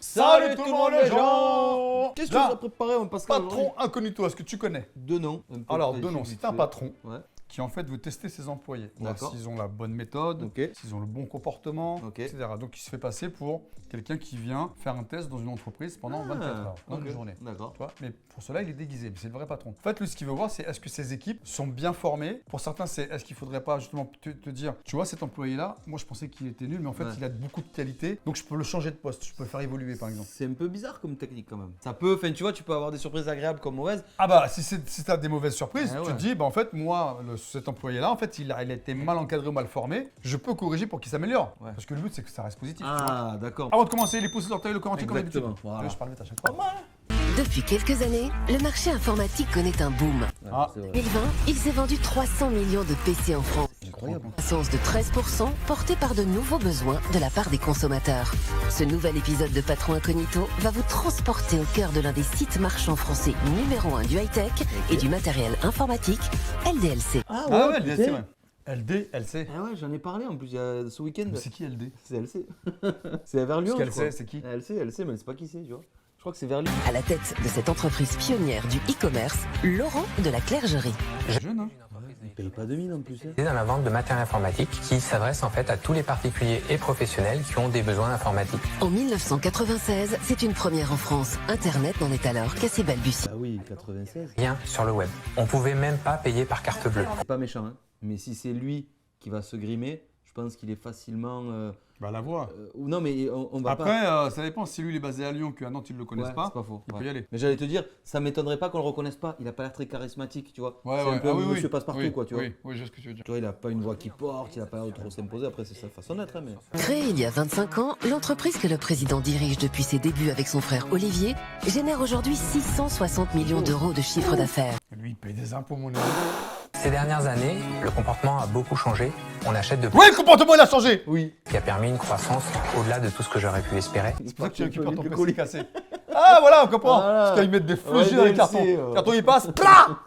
Salut tout le monde les gens. Qu'est-ce que tu as préparé, Pascal? Patron incognito, est-ce que tu connais? Deux noms. Alors, deux noms, c'est un patron Ouais. qui en fait veut tester ses employés. Voir D'accord. s'ils ont la bonne méthode, Ok. s'ils ont le bon comportement, Ok. etc. Donc il se fait passer pour quelqu'un qui vient faire un test dans une entreprise pendant 24 heures, dans ok. une journée. D'accord. Tu vois, mais pour cela, il est déguisé, mais c'est le vrai patron. En fait, lui, ce qu'il veut voir, c'est est-ce que ses équipes sont bien formées. Pour certains, c'est est-ce qu'il ne faudrait pas justement te dire, tu vois, cet employé-là, moi je pensais qu'il était nul, mais en fait, Ouais. il a beaucoup de qualités, donc je peux le changer de poste, je peux le faire évoluer par exemple. C'est un peu bizarre comme technique quand même. Ça peut, enfin tu vois, tu peux avoir des surprises agréables comme mauvaises. Ah bah, si tu as des mauvaises surprises, Ah tu ouais. te dis, bah en fait, moi, cet employé-là, en fait, il a été mal encadré ou mal formé, je peux corriger pour qu'il s'améliore. Ouais. Parce que le but, c'est que ça reste positif. Tu vois. Ah, d'accord. Avant de commencer, les pouces d'orteil, le commentaire comme Exactement, d'habitude. voilà. Tu veux, je parle vite à chaque fois. Depuis quelques années, le marché informatique connaît un boom. Ah. C'est vrai. 2020, il s'est vendu 300 millions de PC en France. Incroyable. Croissance de 13% portée par de nouveaux besoins de la part des consommateurs. Ce nouvel épisode de Patron Incognito va vous transporter au cœur de l'un des sites marchands français numéro 1 du high-tech et du matériel informatique, LDLC. Ah Ah ouais, putain. LDLC, ouais. LD, LC. Ah ouais, j'en ai parlé en plus il y a ce week-end. Mais c'est qui LD? C'est LC. C'est vers Lyon. Parce je crois. c'est qui? LC, mais c'est pas qui c'est, tu vois. Je crois que c'est vers Lyon. À la tête de cette entreprise pionnière du e-commerce, Laurent de la Clergerie. Jeune, hein? Il paye pas 2000 en plus. Hein. C'est dans la vente de matériel informatique qui s'adresse en fait à tous les particuliers et professionnels qui ont des besoins informatiques. En 1996, c'est une première en France. Internet n'en est alors qu'à ses balbutiements. Ah oui, 96. Rien sur le web. On pouvait même pas payer par carte bleue. C'est pas méchant, hein. Mais si c'est lui qui va se grimer, je pense qu'il est facilement. Bah la voix. Ou non, mais on va pas. Après, ça dépend si lui il est basé à Lyon, qu'à Nantes ils le connaissent Ouais, pas. c'est pas faux. Il Ouais. peut y aller. Mais j'allais te dire, ça m'étonnerait pas qu'on le reconnaisse pas. Il a pas l'air très charismatique, tu vois. Ouais, c'est un peu ah un oui, monsieur oui. passe-partout, Oui, quoi, tu vois. Oui, oui, je sais ce que tu veux dire. Tu vois, il a pas une voix qui porte, il a pas l'air de trop s'imposer. Après, c'est sa façon d'être, hein, mais. Créée il y a 25 ans, l'entreprise que le président dirige depuis ses débuts avec son frère Olivier génère aujourd'hui 660 millions d'euros de chiffre d'affaires. Lui, il paye des impôts, mon ami. Ces dernières années, le comportement a beaucoup changé. On achète de plus, Oui, le comportement, il a changé. Oui. qui a permis une croissance au-delà de tout ce que j'aurais pu espérer. C'est pour ça que tu récupères ton colis cassé. Ah, voilà, on comprend. Voilà. Parce qu'ils mettent des Ouais, fleuchis dans les DLC, cartons. ouais. Carton, il passe. Plah.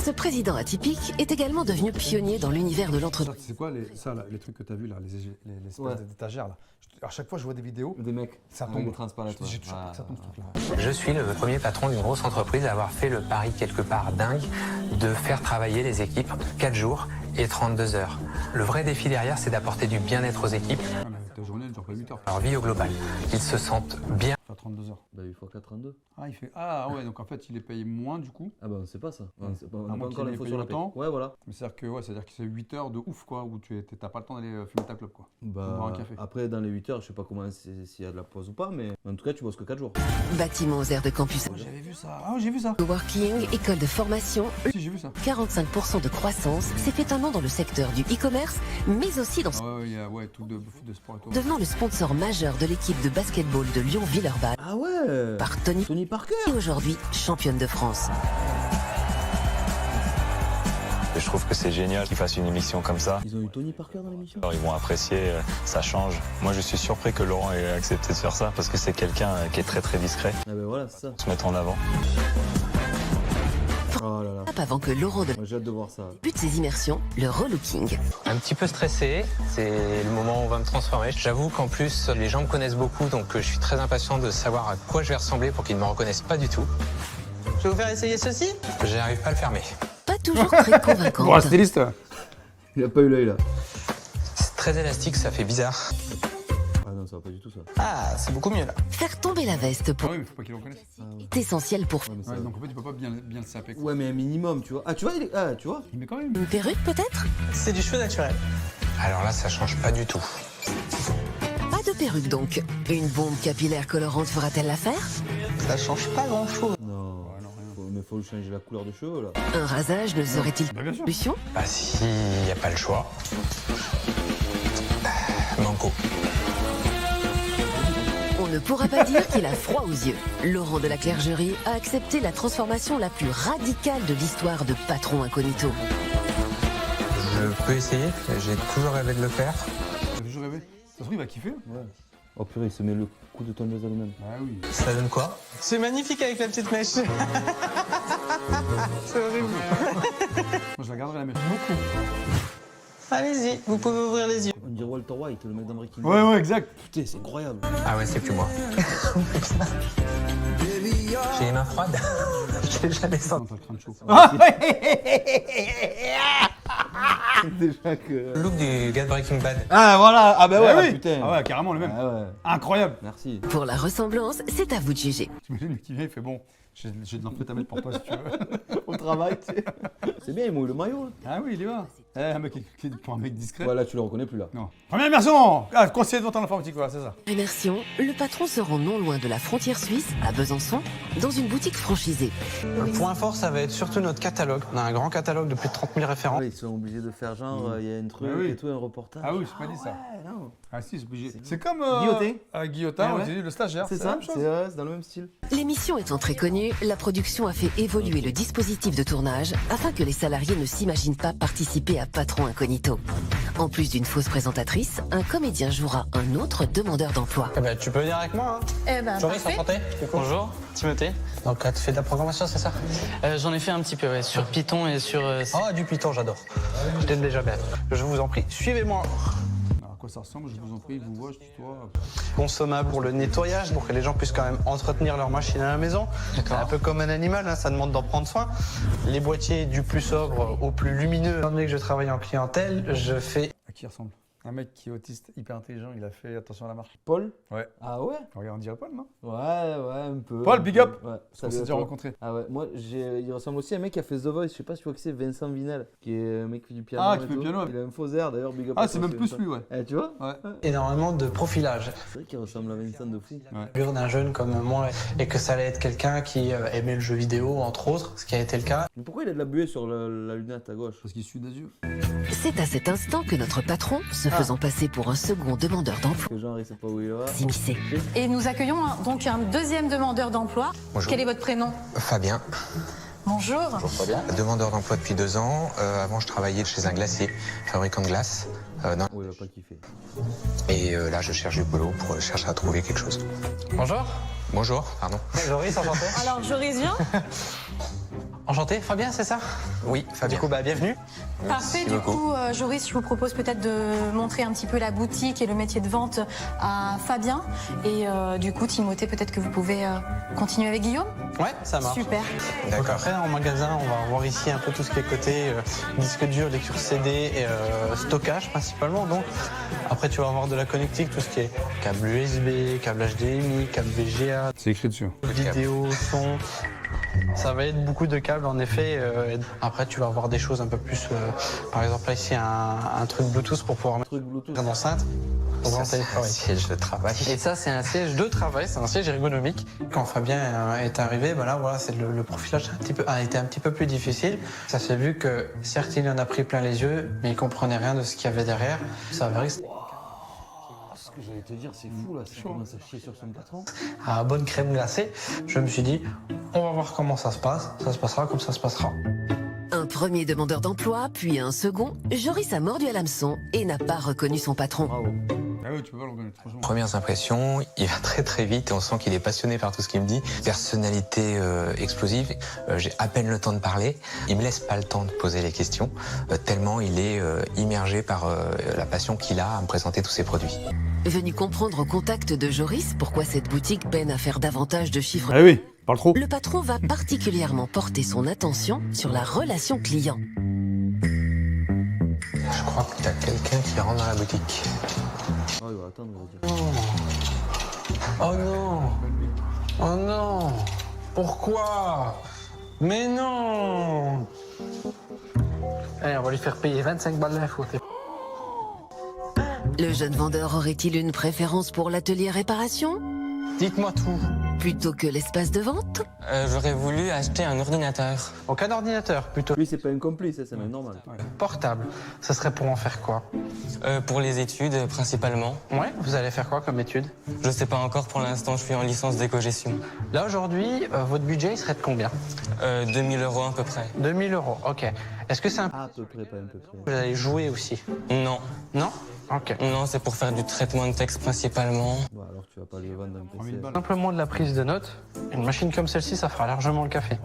Ce président atypique est également devenu pionnier dans l'univers de Ça, l'entreprise. c'est quoi les trucs que tu as vus là, les espèces Ouais. d'étagères là. À chaque fois, je vois des vidéos. Des mecs. Ça avec tombe. des transparates, J'ai ouais. toujours peur que ça tombe ce Ah. truc-là. Je suis le premier patron d'une grosse entreprise à avoir fait le pari quelque part dingue de faire travailler les équipes 4 jours et 32 heures. Le vrai défi derrière, c'est d'apporter du bien-être aux équipes, Ah, mais ta journée, elle dure pas 8 heures. leur vie au global. Qu'ils se sentent bien. Ça fait 32 heures. Bah, 8 fois 4, 32. Ah, il fait. Ah, ouais, donc en fait, il est payé moins du coup. Ah, bah, on sait pas ça. On sait pas, on À n'a moins pas qu'il encore ait l'info payé sur la paie. autant. Ouais, voilà. Mais c'est-à-dire que c'est 8 heures de ouf quoi, où tu t'as pas le temps d'aller fumer ta clope quoi. Bah, boire un café. après, dans les 8 heures, je sais pas comment s'il y a de la pause ou pas, mais en tout cas, tu bosses que 4 jours. Bâtiment aux aires de campus, J'avais vu ça. Ah, j'ai vu ça. coworking, école de formation, Si, j'ai vu ça. 45% de croissance, c'est fait un nom dans le secteur du e-commerce, mais aussi dans Ah, ouais, il y a tout de sport et tout. devenant le sponsor majeur de l'équipe de basketball de Lyon-Villeurbanne Ah ouais par Tony Tony Parker. et aujourd'hui championne de France. Je trouve que c'est génial qu'ils fassent une émission comme ça. Ils ont eu Tony Parker dans l'émission. Alors, ils vont apprécier, ça change. Moi, je suis surpris que Laurent ait accepté de faire ça parce que c'est quelqu'un qui est très très discret, Ah ben voilà, c'est ça. se mettre en avant. Oh là là. Avant que Laurent Moi, j'ai hâte de voir ça. débute ses immersions, le relooking. Un petit peu stressé, c'est le moment où on va me transformer. J'avoue qu'en plus, les gens me connaissent beaucoup, donc je suis très impatient de savoir à quoi je vais ressembler pour qu'ils ne me reconnaissent pas du tout. Je vais vous faire essayer ceci. J'arrive pas à le fermer. Pas toujours très convaincante. styliste. Il a pas eu l'œil là. C'est très élastique, ça fait bizarre. Ah non, ça va pas du tout ça. Ah, c'est beaucoup mieux là. Faire tomber la veste Ah pour oui, mais faut pas qu'il le reconnaisse. est essentiel pour Ouais, mais, ça... Ouais, donc en fait, tu peux pas bien le saper. ouais, mais un minimum, tu vois. Ah, tu vois, ah, tu vois. Mais quand même. une perruque peut-être. C'est du cheveu naturel. Alors là, ça change pas du tout. Pas de perruque donc. Une bombe capillaire colorante fera-t-elle l'affaire? Ça change pas grand chose. Non. Ouais, non, rien. Mais faut lui changer la couleur de cheveux là. Un rasage ne serait-il Bah, bien sûr. solution? Bah s'il n'y a pas le choix. Manco. On ne pourra pas dire qu'il a froid aux yeux. Laurent de la Clergerie a accepté la transformation la plus radicale de l'histoire de Patron Incognito. Je peux essayer, j'ai toujours rêvé de le faire. T'as toujours rêvé. Ça se trouve, il va kiffer. Ouais. Oh purée, il se met le coup de tondeuse à lui-même. Ah oui. Ça donne quoi? C'est magnifique avec la petite mèche. C'est horrible. Moi, je la garderai la mèche beaucoup. Allez-y, vous pouvez ouvrir les yeux. On me dirait Walter White, le mec dans Breaking Ouais, Bad. ouais, exact. Putain, c'est incroyable. Ah ouais, c'est plus moi. J'ai les mains froides. Je l'ai jamais senti. T'as le crâne chaud. Déjà que. Le look du gars de Breaking Bad. Ah voilà, ah bah ouais, Ah oui. putain. Ah ouais, carrément le même. Ah ouais, Incroyable. merci. Pour la ressemblance, c'est à vous de juger. T'imagines le qui vient, il fait bon, j'ai de l'amphétamine pour toi si tu veux. Au travail, tu sais. C'est bien, il mouille le maillot. Là. Ah oui, il est là. Un mec qui est pour un mec discret. Voilà, tu le reconnais plus là. Non. Première immersion. Ah, conseiller de vente en informatique, voilà, c'est ça. Immersion, le patron se rend non loin de la frontière suisse, à Besançon, dans une boutique franchisée. Le point fort, ça va être surtout notre catalogue. On a un grand catalogue de plus de 30 000 références. Ils sont obligés de faire genre, il y a un truc Ah oui. et tout, un reportage. Ah oui, je pas dit ça. Ouais, non. Ah si, c'est obligé. C'est comme Guillotin. Guillotin, Ah ouais. on dit le stagiaire. C'est la ça, même chose. c'est dans le même style. L'émission étant très connue, la production a fait évoluer le dispositif de tournage afin que les salariés ne s'imaginent pas participer à Patron Incognito. En plus d'une fausse présentatrice, un comédien jouera un autre demandeur d'emploi. Eh ben, tu peux venir avec moi. Hein. Joris, enchanté. Bonjour, Timothée. Donc, tu fais de la programmation, c'est ça? J'en ai fait un petit peu, ouais, sur Python et sur... Ah, du Python, j'adore. Je t'aide déjà bien. Je vous en prie, suivez-moi. Alors, à quoi ça ressemble? Je vous en prie, je vous vois, je tutoie. Consommable pour le nettoyage, pour que les gens puissent quand même entretenir leur machine à la maison. C'est un peu comme un animal, hein, ça demande d'en prendre soin. Les boîtiers du plus sobre au plus lumineux. Étant donné que je travaille en clientèle, je fais... À qui il ressemble? Un mec qui est autiste, hyper intelligent, il a fait attention à la marche. Paul. Ouais. Ah ouais. Regarde, on dirait Paul, non? Ouais, un peu. Paul, un big peu. up. Ouais, On s'est déjà rencontrés. Ah ouais, moi il ressemble aussi à un mec qui a fait The Voice, je sais pas si tu vois que c'est Vincent Vinel, qui est un mec qui fait du piano. Ah, et qui fait tout. du piano. Il a un faux air d'ailleurs, big up. Ah, à c'est toi, même plus ça. lui, ouais. Eh, tu vois. Ouais. énormément de profilage. C'est vrai qu'il ressemble à Vincent de fou. D'un jeune comme moi et que ça allait être quelqu'un qui aimait le jeu vidéo, entre autres, ce qui a été le cas. Mais pourquoi il a de la buée sur la lunette à gauche? Parce qu'il suit des yeux. C'est à cet instant que notre patron, se faisant passer pour un second demandeur d'emploi, Que genre il sait pas où il va. s'immisçait. Et nous accueillons donc un deuxième demandeur d'emploi. Bonjour. Quel est votre prénom? Fabien, Bonjour. demandeur d'emploi depuis 2 ans. Avant, je travaillais chez un glacier, fabricant de glace. Oh, il va pas kiffer. Et là, je cherche du boulot pour chercher à trouver quelque chose. Bonjour. Bonjour, pardon. Joris, enchanté. Alors, Joris vient. Enchanté, Fabien, c'est ça? Oui, Fabien. Du coup, bienvenue. Parfait. Merci Du beaucoup. coup, Joris, je vous propose peut-être de montrer un petit peu la boutique et le métier de vente à Fabien. Et du coup, Timothée, peut-être que vous pouvez continuer avec Guillaume. Ouais, ça marche. Super. Donc D'accord. après, en magasin, on va voir ici un peu tout ce qui est côté disque dur, lecture CD et stockage principalement. Donc, après, tu vas avoir de la connectique, tout ce qui est câble USB, câble HDMI, câble VGA, C'est écrit dessus. vidéo, son. Ça va être beaucoup de câbles en effet. Après, tu vas avoir des choses un peu plus. Par exemple, là, ici, un truc Bluetooth pour pouvoir mettre Truc Bluetooth. une enceinte. Pour Ça, c'est un télétravail. siège de travail. Et ça, c'est un siège de travail, c'est un siège ergonomique. Quand Fabien est arrivé, ben là, voilà, c'est le profilage a été un petit peu plus difficile. Ça s'est vu que, certes, il en a pris plein les yeux, mais il comprenait rien de ce qu'il y avait derrière. Ça avait Ce que j'allais te dire, c'est fou là, c'est commence à chier sur son patron. à bonne crème glacée. Je me suis dit, on va voir comment ça se passe. Ça se passera comme ça se passera. Un premier demandeur d'emploi, puis un second, Joris a mordu à l'hameçon et n'a pas reconnu son patron. Bravo. Ah oui, tu peux pas le reconnaître, franchement. Premières impressions, il va très très vite et on sent qu'il est passionné par tout ce qu'il me dit. Personnalité explosive, j'ai à peine le temps de parler. Il me laisse pas le temps de poser les questions, tellement il est immergé par la passion qu'il a à me présenter tous ses produits. Venu comprendre au contact de Joris pourquoi cette boutique peine à faire davantage de chiffres, Ah oui, parle trop. le patron va particulièrement porter son attention sur la relation client. Je crois qu'il y a quelqu'un qui rentre dans la boutique. Oh, il va attendre, il va dire. Oh non! Oh non! Pourquoi? Mais non! Allez, on va lui faire payer 25 balles d'info. Le jeune vendeur aurait-il une préférence pour l'atelier réparation Dites-moi tout. plutôt que l'espace de vente? J'aurais voulu acheter un ordinateur. Donc un ordinateur plutôt Lui, c'est pas un complice, c'est même normal. portable. Ça serait pour en faire quoi? Pour les études, principalement. Ouais, vous allez faire quoi comme étude? Je sais pas encore pour l'instant, je suis en licence d'éco-gestion. Là aujourd'hui, votre budget il serait de combien? 2000 € à peu près. 2000 €, ok. Est-ce que c'est un... À peu près, pas un peu près. Vous allez jouer aussi? Non. Non? Ok. Non, c'est pour faire du traitement de texte principalement. Bon, alors tu vas pas lui vendre un 3000 PC. balles. Simplement de la prise de notes. Une machine comme celle-ci, ça fera largement le café.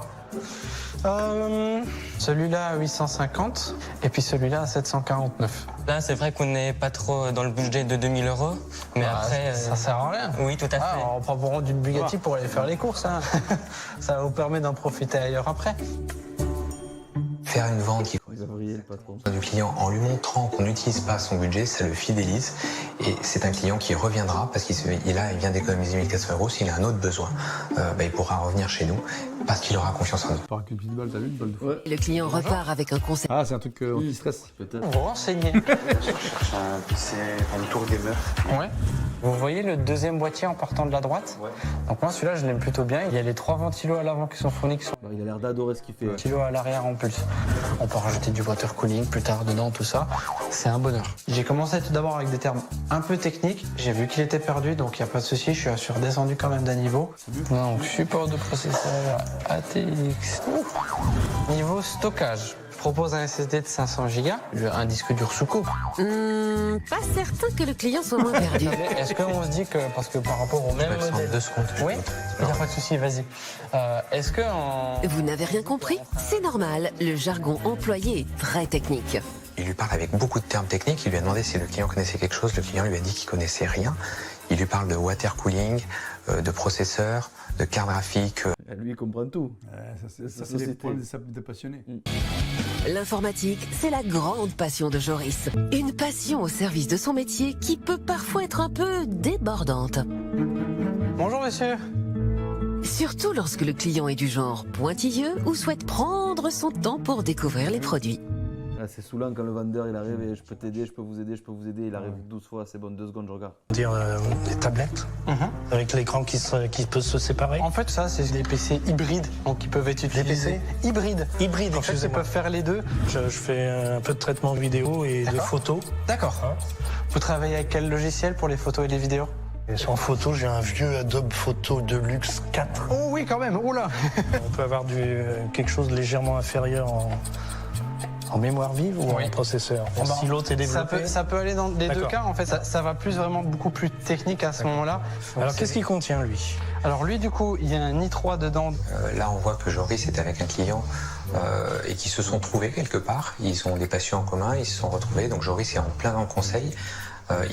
Celui-là à 850 et puis celui-là à 749. Là, c'est vrai qu'on n'est pas trop dans le budget de 2000 €, mais après... Ça sert à rien. Oui, tout à fait. On prend pour rendre une Bugatti pour aller faire les courses. Hein. Ça vous permet d'en profiter ailleurs après. Faire une vente qui Il va briller le patron. du client en lui montrant qu'on n'utilise pas son budget, ça le fidélise et c'est un client qui reviendra parce qu'il vient d'économiser 1400 €. S'il a un autre besoin, il pourra revenir chez nous parce qu'il aura confiance en nous. Par qu'une petite balle, t'as vu une balle de fou. Ouais, Le client repart avec un conseil. Ah, c'est un truc anti-stress. peut-être. Vous renseignez. C'est un tour gamer. Ouais. Vous voyez le deuxième boîtier en partant de la droite? Ouais. Donc moi celui-là je l'aime plutôt bien. Il y a les 3 ventilos à l'avant qui sont fournis, qui sont Bah, il a l'air d'adorer ce qu'il fait. ventilos à l'arrière en plus. On peut rajouter du water cooling plus tard dedans, tout ça. C'est un bonheur. J'ai commencé tout d'abord avec des termes un peu techniques. J'ai vu qu'il était perdu, donc il n'y a pas de souci. Je suis redescendu quand même d'un niveau. Donc support de processeur ATX. Niveau stockage. Je propose un SSD de 500 Go, un disque dur sous coupe. Pas certain que le client soit moins perdu. Est-ce qu'on se dit que, parce que par rapport au même modèle... 2 secondes. Oui, il n'y a pas de souci, vas-y. Est-ce que en... Vous n'avez rien compris? C'est normal, le jargon employé est très technique. Il lui parle avec beaucoup de termes techniques. Il lui a demandé si le client connaissait quelque chose. Le client lui a dit qu'il connaissait rien. Il lui parle de water cooling, de processeur, de carte graphique. Lui, il comprend tout. Ça, c'est société. les problèmes des passionnés. L'informatique, c'est la grande passion de Joris. Une passion au service de son métier qui peut parfois être un peu débordante. Bonjour monsieur. Surtout lorsque le client est du genre pointilleux ou souhaite prendre son temps pour découvrir les produits. Ah, c'est saoulant quand le vendeur il arrive et je peux t'aider, je peux vous aider, je peux vous aider. Il arrive 12 fois, c'est bon, 2 secondes, je regarde. Dire des tablettes avec l'écran qui peut se séparer. En fait, ça, c'est des PC hybrides, donc ils peuvent être utilisés. Des PC hybrides. Hybride, En fait, ils excusez-moi. peuvent faire les deux. Je fais un peu de traitement vidéo et de photos. D'accord. Vous travaillez avec quel logiciel pour les photos et les vidéos? Et en photo, j'ai un vieux Adobe Photo Deluxe 4. Oh oui, quand même. Oula. On peut avoir quelque chose légèrement inférieur en mémoire vive ou Oui. en processeur. Si l'autre est développé. Ça peut aller dans les deux D'accord. cas. En fait, ça va plus vraiment beaucoup plus technique à ce moment-là. Alors qu'est-ce qu'il contient lui? Alors lui, du coup, il y a un i3 dedans. Là, on voit que Joris est avec un client et qu'ils se sont trouvés quelque part. Ils ont des passions en commun, ils se sont retrouvés. Donc Joris est en plein dans le conseil.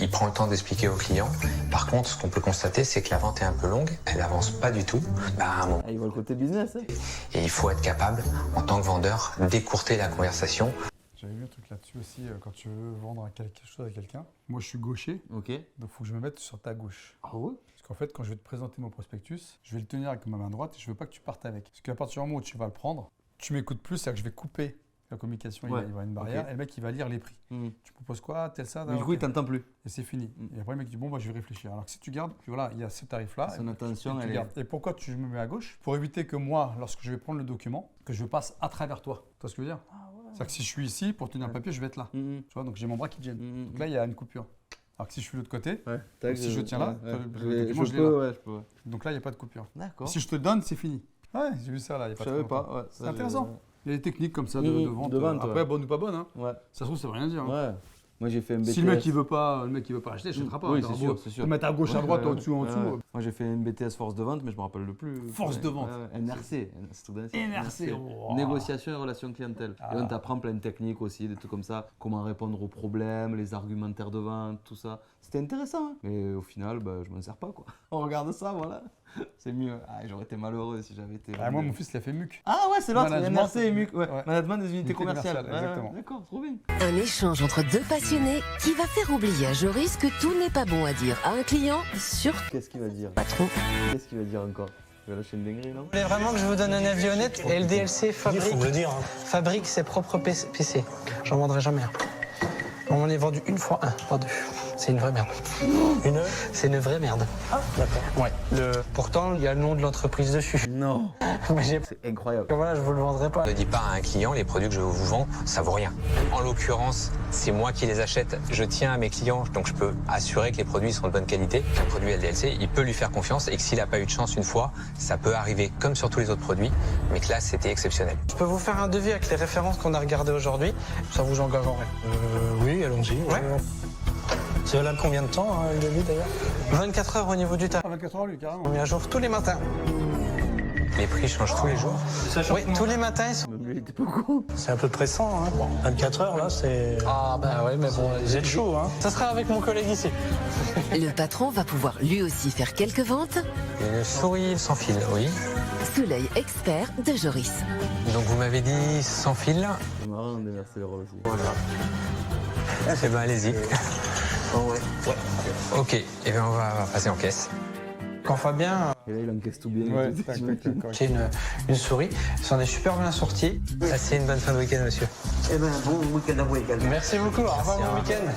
Il prend le temps d'expliquer au client. Par contre, ce qu'on peut constater, c'est que la vente est un peu longue. Elle avance pas du tout. À un moment. Ah, il voit le côté business. Hein. Et il faut être capable, en tant que vendeur, d'écourter la conversation. J'avais vu un truc là-dessus aussi, quand tu veux vendre quelque chose à quelqu'un. Moi, je suis gaucher, Ok. donc il faut que je me mette sur ta gauche. Ah ouais? Parce qu'en fait, quand je vais te présenter mon prospectus, je vais le tenir avec ma main droite et je veux pas que tu partes avec. Parce qu'à partir du moment où tu vas le prendre, tu m'écoutes plus, c'est-à-dire que je vais couper la communication, Ouais. il va y avoir une barrière, Ok. et le mec, il va lire les prix. Tu proposes quoi, tel ça, Mais du coup, il ok. t'entend plus. Et c'est fini. Et après, le mec dit, bon, bah, je vais réfléchir. Alors que si tu gardes, puis voilà, il y a ce tarif-là. Son attention, et tu elle est... gardes. Et pourquoi tu me mets à gauche? Pour éviter que moi, lorsque je vais prendre le document, que je passe à travers toi. Tu vois ce que je veux dire? C'est-à-dire que si je suis ici, pour tenir un papier, je vais être là. Tu vois, donc j'ai mon bras qui te gêne. Donc là, il y a une coupure. Alors que si je suis de l'autre côté, Ouais. donc si je tiens là, ouais. le document, je l'ai peux, là. ouais, je peux. Ouais. Donc là, il n'y a pas de coupure. D'accord. Si je te le donne, c'est fini. Ouais, j'ai vu ça là. Il y a Je pas savais très pas. longtemps. Ouais. C'est intéressant. Il y a des techniques comme ça de vente. de vente, Après, ouais. bonne ou pas bonne, hein. Ouais. Ça se trouve, ça veut rien dire. hein. Ouais. Moi, j'ai fait un BTS. Si le mec il veut pas acheter, je ne pas. Oui, T'as c'est beau sûr, c'est sûr. te mettre à gauche, à droite, au-dessus, en dessous. Moi, j'ai fait une BTS force de vente, mais je me rappelle le plus. Force de vente. NRC. c'est tout bien ça. NRC. Oh. Négociation et relations clientèle. Et on t'apprend plein de techniques aussi, des trucs comme ça. Comment répondre aux problèmes, les argumentaires de vente, tout ça. C'était intéressant. Hein. Mais au final, bah, je m'en sers pas, quoi. On regarde ça, voilà. C'est mieux. Ah, j'aurais été malheureux si j'avais été. Moi, mon fils, il a fait MUC. Ah ouais, c'est l'autre. Management. NRC et MUC. Ouais. Ouais. Management des unités Unité commerciales. commerciale, exactement. D'accord, trop bien. Un échange entre deux passionnés qui va faire oublier à Joris que tout n'est pas bon à dire à un client, surtout Qu'est-ce qu'il va dire patron. Qu'est-ce qu'il va dire encore Il va lâcher une dinguerie, non Vous voulez vraiment que je vous donne un avis honnête? LDLC Il faut me le dire. Hein. fabrique ses propres PC. J'en vendrai jamais un. On en est vendu une fois un, pas deux. C'est une vraie merde. C'est une vraie merde. Ah, d'accord. Ouais. Pourtant, il y a le nom de l'entreprise dessus. Non. Mais j'ai... C'est incroyable. Voilà, je vous le vendrai pas. Ne dis pas à un client, les produits que je vous vends, ça vaut rien. En l'occurrence, c'est moi qui les achète. Je tiens à mes clients, donc je peux assurer que les produits sont de bonne qualité. Un produit LDLC, il peut lui faire confiance et que s'il n'a pas eu de chance une fois, ça peut arriver comme sur tous les autres produits, mais que là, c'était exceptionnel. Je peux vous faire un devis avec les références qu'on a regardées aujourd'hui. Ça vous engage en rien. Oui, allons-y. Ouais. C'est valable combien de temps, hein, le devis d'ailleurs? 24 heures au niveau du tarif. 24 heures, lui, carrément. On met à jour tous les matins. Les prix changent tous les jours. Oui, tous les matins, ils sont... Même lui, il était pas au courant. C'est un peu pressant, hein. 24 heures, là, c'est... Ah bah ouais, mais bon, Vous êtes chaud, hein. ça sera avec mon collègue ici. Le patron va pouvoir lui aussi faire quelques ventes Une souris sans fil, oui. sous l'œil expert de Joris. Donc vous m'avez dit sans fil. C'est marrant d'inverser les rôles aussi. Voilà. Eh ben allez-y. Ok, et bien on va passer en caisse. Quand Fabien, Et là, il encaisse tout bien. Ouais, j'ai une souris, s'en est super bien sorti. Passez une bonne fin de week-end, monsieur. Eh ben, bon week-end à vous également. Merci beaucoup, au revoir, bon week-end.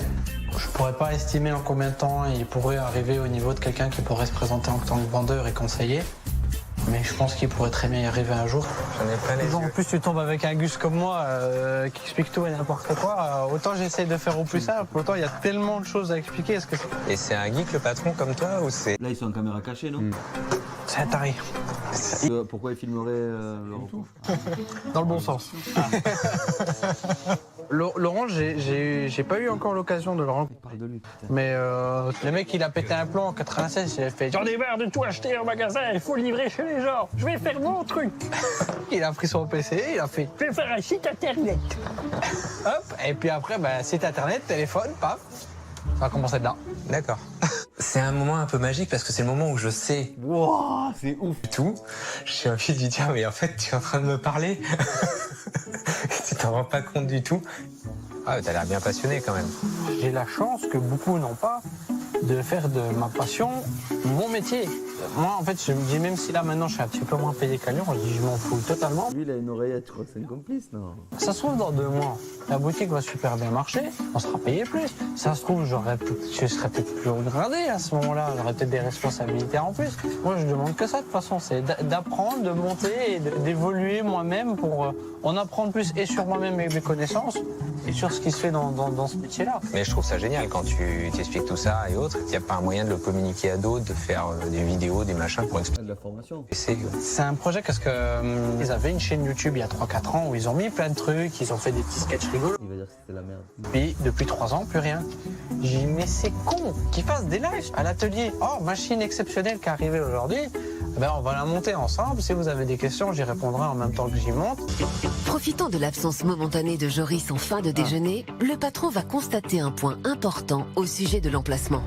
Je pourrais pas estimer en combien de temps il pourrait arriver au niveau de quelqu'un qui pourrait se présenter en tant que vendeur et conseiller. Mais je pense qu'il pourrait très bien y arriver un jour. J'en ai plein les En yeux. plus, tu tombes avec un Gus comme moi qui explique tout et n'importe quoi. Autant j'essaye de faire au plus simple, autant il y a tellement de choses à expliquer. Est-ce que Et c'est un geek le patron comme toi ou c'est... Là, ils sont en caméra cachée, non c'est un taré? Pourquoi ils filmeraient leur repos? Dans le bon sens. Laurent, j'ai pas eu encore l'occasion de le rencontrer. Parle de lui, putain. Mais le mec, il a pété un plomb en 96, il a fait « J'en ai marre de tout acheter en magasin, il faut le livrer chez les gens, je vais faire mon truc !» Il a pris son PC, il a fait « Je vais faire un site internet !» Hop, et puis après, site internet, téléphone, paf, ça va commencer dedans. D'accord. C'est un moment un peu magique parce que c'est le moment où je sais Wouah, c'est ouf. tout. J'ai envie de lui dire, mais en fait, tu es en train de me parler. Tu t'en rends pas compte du tout. Ah, t'as l'air bien passionné quand même. J'ai la chance que beaucoup n'ont pas de faire de ma passion mon métier. Moi, en fait, je me dis, même si là, maintenant, je suis un petit peu moins payé qu'à Lyon, je dis, je m'en fous totalement. Lui, il a une oreillette, je crois que c'est un complice, non? Ça se trouve, dans 2 mois, la boutique va super bien marcher, on sera payé plus. Ça se trouve, je serais peut-être plus regradé à ce moment-là, j'aurais peut-être des responsabilités en plus. Moi, je demande que ça, de toute façon, c'est d'apprendre, de monter et d'évoluer moi-même pour en apprendre plus et sur moi-même et mes connaissances et sur ce qui se fait dans ce métier-là. Mais je trouve ça génial quand tu t'expliques tout ça et autres. Il n'y a pas un moyen de le communiquer à d'autres, de faire des vidéos, des machins pour expliquer. De la formation. C'est un projet parce que ils avaient une chaîne YouTube il y a 3-4 ans où ils ont mis plein de trucs, ils ont fait des petits sketchs rigolos. Il va dire que c'était la merde. Puis depuis 3 ans, plus rien. J'ai dit mais c'est con qu'ils fassent des lives à l'atelier. Oh, machine exceptionnelle qui est arrivée aujourd'hui. On va la monter ensemble. Si vous avez des questions, j'y répondrai en même temps que j'y monte. Profitant de l'absence momentanée de Joris en fin de déjeuner, le patron va constater un point important au sujet de l'emplacement.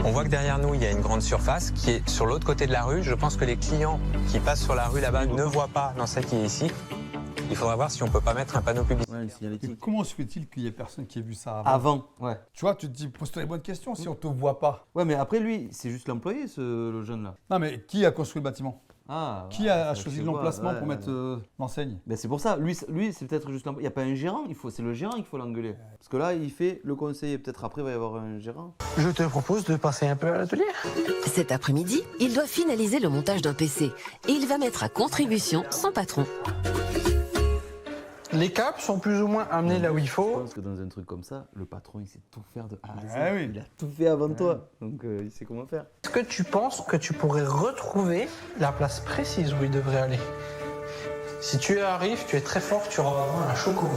On voit que derrière nous, il y a une grande surface qui est sur l'autre côté de la rue. Je pense que les clients qui passent sur la rue là-bas ne voient pas dans celle qui est ici. Il faudra voir si on peut pas mettre un panneau publicitaire. Ouais, une signalétique. Et comment se fait-il qu'il y ait personne qui ait vu ça avant? Avant, ouais. Tu vois, tu te dis, pose-toi les bonnes questions si on te voit pas. Ouais, mais après, lui, c'est juste l'employé, le jeune là. Non, mais qui a construit le bâtiment? Ah. Qui ouais, a ça, choisi tu l'emplacement vois, pour mettre l'enseigne? Ben c'est pour ça, lui c'est peut-être juste l'employé. Il n'y a pas un gérant, c'est le gérant qu'il faut l'engueuler. Parce que là, il fait le conseiller. Peut-être après, il va y avoir un gérant. Je te propose de passer un peu à l'atelier. Cet après-midi, il doit finaliser le montage d'un PC et il va mettre à contribution son patron. Les câbles sont plus ou moins amenés là où il Je faut. pense que dans un truc comme ça, le patron, il sait tout faire de A à Z. Ah oui. Il a tout fait avant toi. Donc, il sait comment faire. Est-ce que tu penses que tu pourrais retrouver la place précise où il devrait aller? Si tu arrives, tu es très fort, tu auras un chocobo.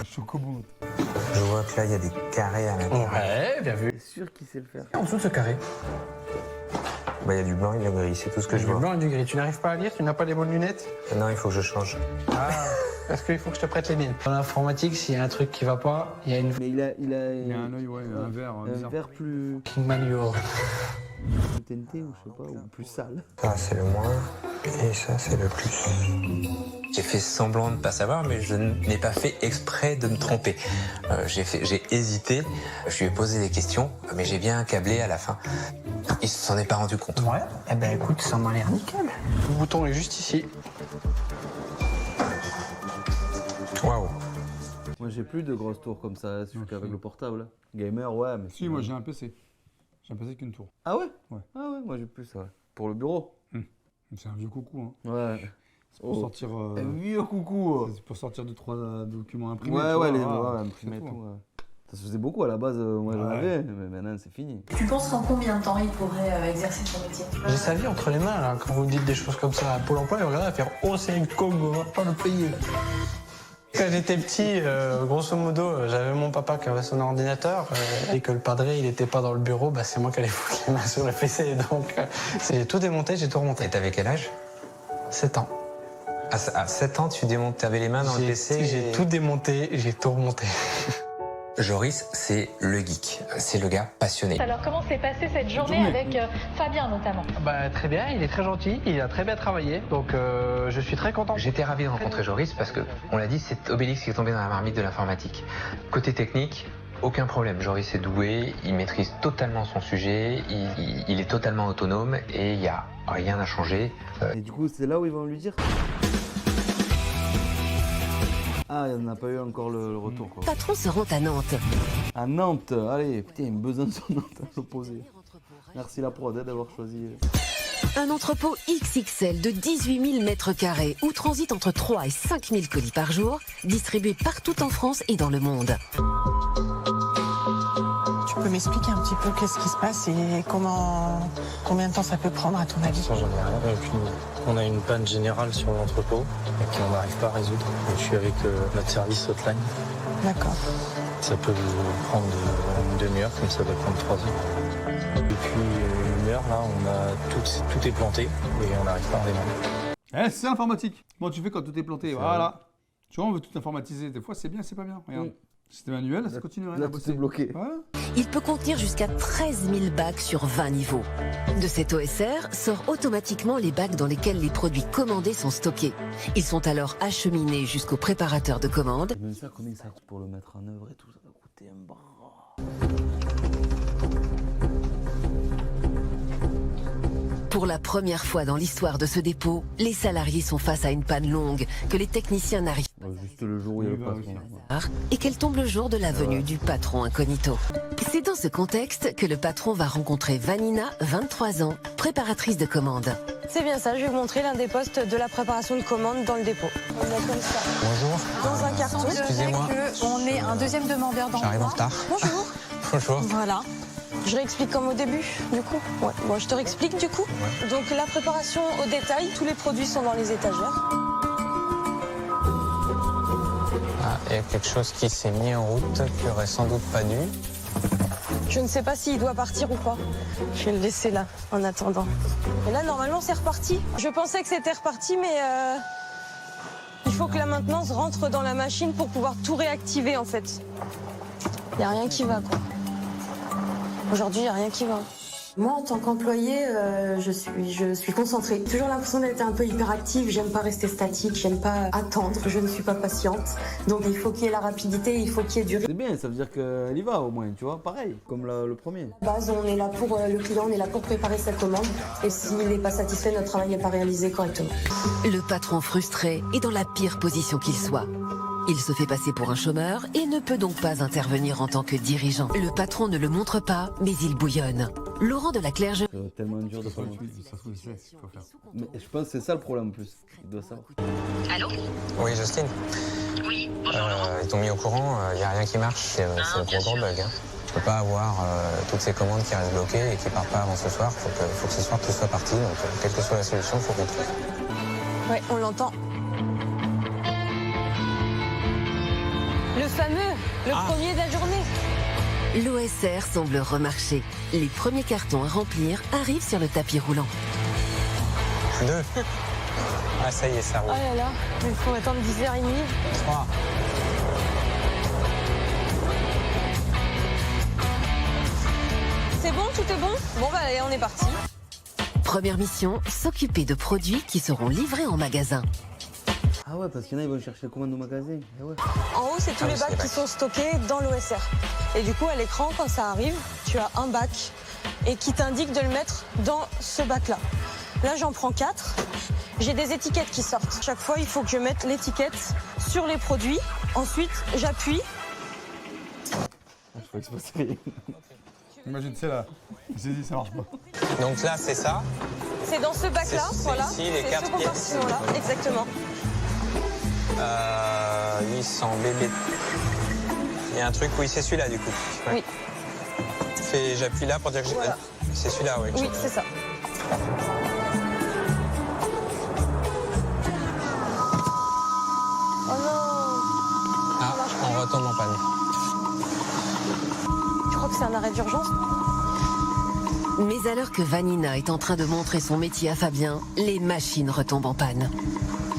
Chocobo. Je vois que là, il y a des carrés à l'intérieur. Ouais, bien vu. C'est sûr qu'il sait le faire. En dessous de ce carré, Bah, il y a du blanc et du gris, c'est tout ce que je du vois. blanc et du gris. Tu n'arrives pas à lire, tu n'as pas les bonnes lunettes? Non, il faut que je change. Ah, est-ce qu'il faut que je te prête les miennes? Dans l'informatique, s'il y a un truc qui va pas, il y a une Mais il a Il y a un œil, ouais, un verre. un verre plus Kingman Euro. teinté ou je sais pas, ou plus sale. Ça, c'est le moins. Et ça, c'est le plus. J'ai fait semblant de ne pas savoir, mais je n'ai pas fait exprès de me tromper. J'ai hésité, je lui ai posé des questions, mais j'ai bien câblé à la fin. Il s'en est pas rendu compte. Ouais, eh ben écoute, ça m'a l'air nickel. Le bouton est juste ici. Waouh. Moi, j'ai plus de grosses tours comme ça, c'est qu'avec le portable. Gamer, ouais, mais. Si, moi j'ai un PC. J'ai un PC qu'une tour. Ah ouais? Ouais. Ah ouais, moi j'ai plus ça. Pour le bureau. C'est un vieux coucou. Hein. Ouais. C'est pour sortir. Un vieux coucou. C'est pour sortir 2-3 documents imprimés. Ouais, tu ouais, vois, les voilà, imprimés et c'est tout. tout. Ouais. Ça se faisait beaucoup à la base, moi j'en Ouais. avais, mais maintenant c'est fini. Tu penses qu'en combien de temps il pourrait exercer son métier? J'ai sa vie entre les mains, là, quand vous dites des choses comme ça à Pôle emploi, il regarde à faire « Oh, c'est un Congo, on va pas le payer ». Quand j'étais petit, grosso modo, j'avais mon papa qui avait son ordinateur et que le padré il n'était pas dans le bureau, bah, c'est moi qui allais foutre les mains sur le PC. Donc j'ai tout démonté, j'ai tout remonté. Et t'avais quel âge? 7 ans. À 7 ans, tu démontes, t'avais les mains dans le PC? J'ai tout démonté, j'ai tout remonté. Joris, c'est le geek, c'est le gars passionné. Alors comment s'est passée cette journée avec Fabien notamment? Bah, très bien, il est très gentil, il a très bien travaillé, donc je suis très content. J'étais ravi de rencontrer Joris parce que, on l'a dit, c'est Obélix qui est tombé dans la marmite de l'informatique. Côté technique, aucun problème. Joris est doué, il maîtrise totalement son sujet, il est totalement autonome et il n'y a rien à changer. Et du coup, c'est là où ils vont lui dire. Ah, il n'a pas eu encore le retour, quoi. Patrons seront à Nantes. À Nantes, allez, putain, il me besoin sur Nantes à l'opposé. Merci la prod d'avoir choisi. Un entrepôt XXL de 18 000 mètres carrés où transitent entre 3 et 5 000 colis par jour, distribués partout en France et dans le monde. Tu peux m'expliquer un petit peu qu'est-ce qui se passe et combien de temps ça peut prendre à ton avis? J'en ai rien. On a une panne générale sur l'entrepôt qu'on n'arrive pas à résoudre. Et je suis avec notre service hotline. D'accord. Ça peut prendre une demi-heure, comme ça peut prendre 3 heures. Depuis une heure, là, tout est planté et on n'arrive pas à redémarrer. C'est informatique. Bon, tu fais quand tout est planté. Voilà. Tu vois, on veut tout informatiser. Des fois, c'est bien, c'est pas bien. Regarde. Si c'était manuel, ça continuerait là, à bosser. Tout est bloqué. Voilà. Il peut contenir jusqu'à 13 000 bacs sur 20 niveaux. De cet OSR sort automatiquement les bacs dans lesquels les produits commandés sont stockés. Ils sont alors acheminés jusqu'au préparateur de commande. Même ça, combien ça coûte pour le mettre en œuvre et tout, ça va coûter un bras. Pour la première fois dans l'histoire de ce dépôt, les salariés sont face à une panne longue que les techniciens n'arrivent pas. Juste le jour où il y a le patron. Et qu'elle tombe le jour de la venue du patron incognito. C'est dans ce contexte que le patron va rencontrer Vanina, 23 ans, préparatrice de commande. C'est bien ça, je vais vous montrer l'un des postes de la préparation de commande dans le dépôt. On a comme ça. Bonjour. Dans un carton. Excusez-moi. On est un deuxième demandeur dans J'arrive en retard. Bonjour. Bonjour. Voilà. Je réexplique comme au début, du coup. Ouais. Bon, je te réexplique du coup. Ouais. Donc la préparation au détail, tous les produits sont dans les étagères. Ah, il y a quelque chose qui s'est mis en route qui aurait sans doute pas dû. Je ne sais pas s'il doit partir ou pas. Je vais le laisser là, en attendant. Et là, normalement, c'est reparti. Je pensais que c'était reparti, mais il faut que la maintenance rentre dans la machine pour pouvoir tout réactiver, en fait. Il n'y a rien qui va, quoi. Aujourd'hui, il n'y a rien qui va. Moi, en tant qu'employée, je suis concentrée. J'ai toujours l'impression d'être un peu hyperactive. J'aime pas rester statique, j'aime pas attendre. Je ne suis pas patiente. Donc, il faut qu'il y ait la rapidité, il faut qu'il y ait du rythme. C'est bien, ça veut dire qu'elle y va au moins, tu vois, pareil, comme le premier. À la base, on est là pour le client, on est là pour préparer sa commande. Et s'il n'est pas satisfait, notre travail n'est pas réalisé correctement. Le patron frustré est dans la pire position qu'il soit. Il se fait passer pour un chômeur et ne peut donc pas intervenir en tant que dirigeant. Le patron ne le montre pas, mais il bouillonne. Laurent de la Clerge. C'est tellement dur de pas montrer. Mais je pense que c'est ça le problème en plus. Il doit savoir. Allô? Oui, Justine. Oui, bonjour Laurent. Ils t'ont mis au courant, il n'y a rien qui marche, c'est le gros bug. Hein. Tu peux pas avoir toutes ces commandes qui restent bloquées et qui partent pas avant ce soir. Faut que ce soir tout soit parti, donc quelle que soit la solution, il faut qu'on trouve. Ouais, on l'entend. Le fameux, le premier de la journée. L'OSR semble remarcher. Les premiers cartons à remplir arrivent sur le tapis roulant. 2. Ah, ça y est, ça roule. Oh là là, il faut attendre 10h30. 3. C'est bon, tout est bon? Bon, bah allez, on est parti. Première mission, s'occuper de produits qui seront livrés en magasin. Ah ouais, parce qu'il y en a, ils vont chercher la commande au magasin. Eh ouais. En haut, c'est tous les bacs qui sont stockés dans l'OSR. Et du coup, à l'écran, quand ça arrive, tu as un bac et qui t'indique de le mettre dans ce bac-là. Là, j'en prends 4. J'ai des étiquettes qui sortent. Chaque fois, il faut que je mette l'étiquette sur les produits. Ensuite, j'appuie. Je crois que c'est pas sérieux. Imagine, c'est là. J'ai dit, ça marche pas. Donc là, c'est ça. C'est dans ce bac-là, voilà. Ici, les 4 ce compartiment-là, exactement. 800 bébés. Il y a un truc, oui, c'est celui-là du coup. Ouais. Oui. J'appuie là pour dire que voilà. C'est celui-là, oui. Oui, c'est ça. Oh non! retombe en panne. Je crois que c'est un arrêt d'urgence. Mais alors que Vanina est en train de montrer son métier à Fabien, les machines retombent en panne.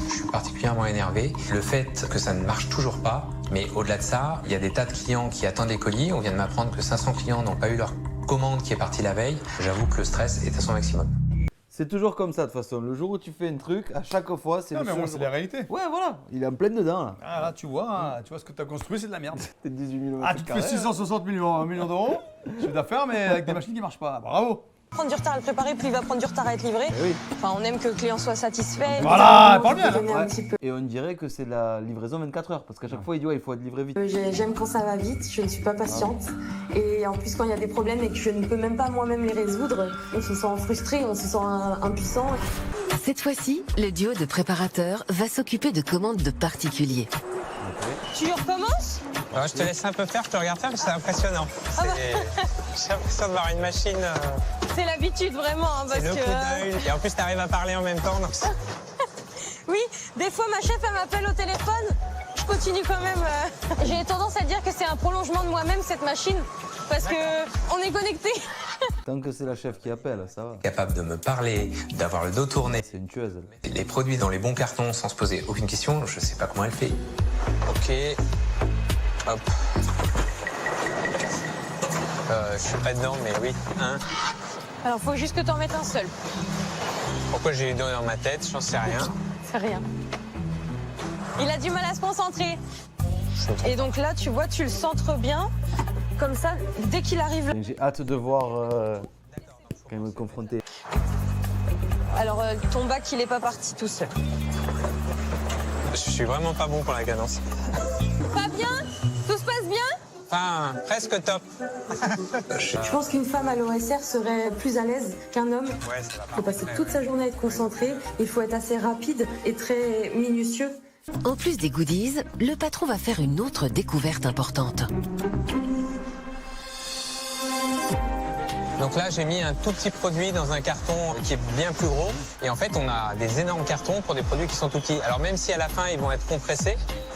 Je suis particulièrement énervé. Le fait que ça ne marche toujours pas, mais au-delà de ça, il y a des tas de clients qui attendent les colis. On vient de m'apprendre que 500 clients n'ont pas eu leur commande qui est partie la veille. J'avoue que le stress est à son maximum. C'est toujours comme ça de toute façon. Le jour où tu fais un truc, à chaque fois, c'est Non, le mais seul moi, c'est jour. la réalité. Ouais, voilà. Il est en plein dedans là. Ah, là, tu vois ce que tu as construit, c'est de la merde. T'es 18 millions. Ah, tu te fais 660 millions d'euros, chiffre d'affaires, mais avec des machines qui ne marchent pas. Bravo. Prendre du retard à le préparer, puis il va prendre du retard à être livré. Oui. Enfin, on aime que le client soit satisfait. Voilà, parle bien là. Ouais. Et on dirait que c'est la livraison 24 heures parce qu'à chaque fois il dit ouais, il faut être livré vite. J'aime quand ça va vite, je ne suis pas patiente. Et en plus, quand il y a des problèmes et que je ne peux même pas moi-même les résoudre, on se sent frustré, on se sent impuissant. Cette fois-ci, le duo de préparateurs va s'occuper de commandes de particuliers. Tu recommences? Ouais, je te laisse un peu faire, je te regarde faire, parce que c'est impressionnant. J'ai l'impression de voir une machine. C'est l'habitude vraiment, hein, parce C'est le que. coup d'œil. Et en plus, t'arrives à parler en même temps. Donc Oui, des fois ma chef elle m'appelle au téléphone, je continue quand même. J'ai tendance à dire que c'est un prolongement de moi-même cette machine, parce que on est connecté. Tant que c'est la chef qui appelle, ça va. Capable de me parler, d'avoir le dos tourné. C'est une tueuse. Les produits dans les bons cartons sans se poser aucune question, je sais pas comment elle fait. Ok. Hop. Je suis pas dedans, mais oui. Hein. Alors faut juste que t'en mettes un seul. Pourquoi j'ai eu deux dans ma tête, j'en sais rien. C'est rien. Il a du mal à se concentrer. Et donc là, tu vois, tu le centres bien. Comme ça, dès qu'il arrive là. J'ai hâte de voir quand il va me confronter. Alors ton bac, il est pas parti tout seul. Je suis vraiment pas bon pour la cadence. Pas bien? Tout se passe bien? Enfin, presque top. Je pense qu'une femme à l'OSR serait plus à l'aise qu'un homme. Ouais, ça va. Il faut passer toute sa journée à être concentré, il faut être assez rapide et très minutieux. En plus des goodies, le patron va faire une autre découverte importante. Donc là, j'ai mis un tout petit produit dans un carton qui est bien plus gros. Et en fait, on a des énormes cartons pour des produits qui sont tout petits. Alors même si à la fin, ils vont être compressés,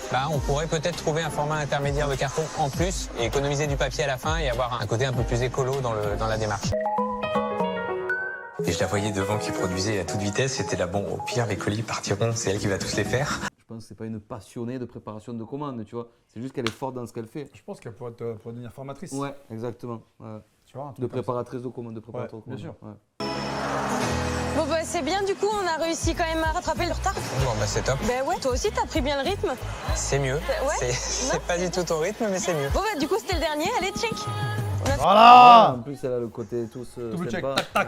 bah, on pourrait peut-être trouver un format intermédiaire de carton en plus et économiser du papier à la fin et avoir un côté un peu plus écolo dans la démarche. Et je la voyais devant qui produisait à toute vitesse, c'était là, bon, au pire, les colis partiront, c'est elle qui va tous les faire. Je pense que c'est pas une passionnée de préparation de commandes, tu vois. C'est juste qu'elle est forte dans ce qu'elle fait. Je pense qu'elle pourrait devenir formatrice. Ouais, exactement. Ouais. Tu vois, de préparatrice de commandes, de préparateur de commandes. Bien sûr. Ouais. Bon bah c'est bien, du coup on a réussi quand même à rattraper le retard. Bon, bah c'est top. Ben ouais, toi aussi t'as pris bien le rythme. C'est mieux. Ouais. C'est pas du tout ton rythme, mais c'est mieux. Bon bah du coup c'était le dernier, allez check. Voilà. En plus, elle a le côté tous Double check, sympa. tac, tac.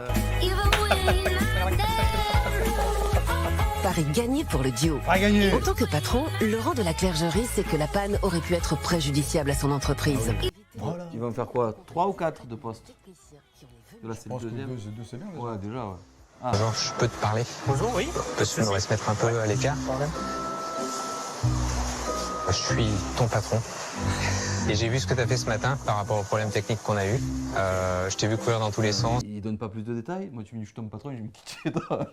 Pari gagné pour le duo. Pas gagné. En tant que patron, Laurent de la Clergerie sait que la panne aurait pu être préjudiciable à son entreprise. Voilà. Ils vont faire quoi? 3 ou 4 de postes? Là, c'est Je le pense que deuxième. deux, c'est bien. Déjà. Ouais, déjà, ouais. Ah. Bonjour, je peux te parler? Bonjour, oui. On devrait se mettre un peu à l'écart. Je suis ton patron. Et j'ai vu ce que tu as fait ce matin par rapport aux problèmes techniques qu'on a eu. Je t'ai vu courir dans tous les sens. Il donne pas plus de détails. Moi, tu me dis, je suis ton patron, je me dis, qui tu es toi?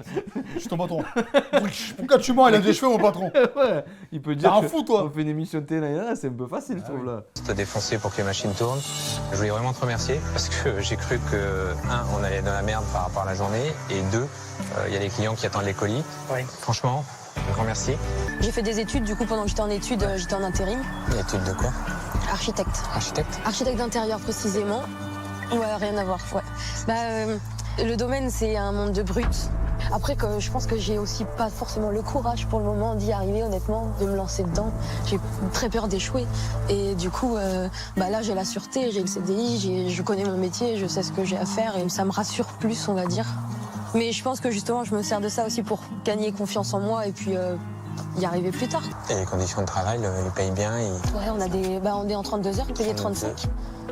Je suis ton patron. Pourquoi tu mens? Il a des cheveux, mon patron. Ouais, il peut dire. T'as un que fou, toi. On fait une émission de télé, là, c'est un peu facile, je trouve, là. T'as défoncé pour que les machines tournent. Je voulais vraiment te remercier parce que j'ai cru que, un, on allait dans la merde par rapport à la journée, et deux, il y a les clients qui attendent les colis. Oui. Franchement, un grand merci. J'ai fait des études, du coup pendant que j'étais en études, j'étais en intérim. Étude de quoi? Architecte. Architecte? Architecte d'intérieur précisément. Ouais, rien à voir, ouais. Le domaine c'est un monde de brut. Après, je pense que j'ai aussi pas forcément le courage pour le moment d'y arriver, honnêtement, de me lancer dedans. J'ai très peur d'échouer. Et du coup, là, j'ai la sûreté, j'ai le CDI, je connais mon métier, je sais ce que j'ai à faire et ça me rassure plus, on va dire. Mais je pense que justement, je me sers de ça aussi pour gagner confiance en moi et puis y arriver plus tard. Et les conditions de travail, ils payent bien. Ouais, on est en 32 heures, payé 35.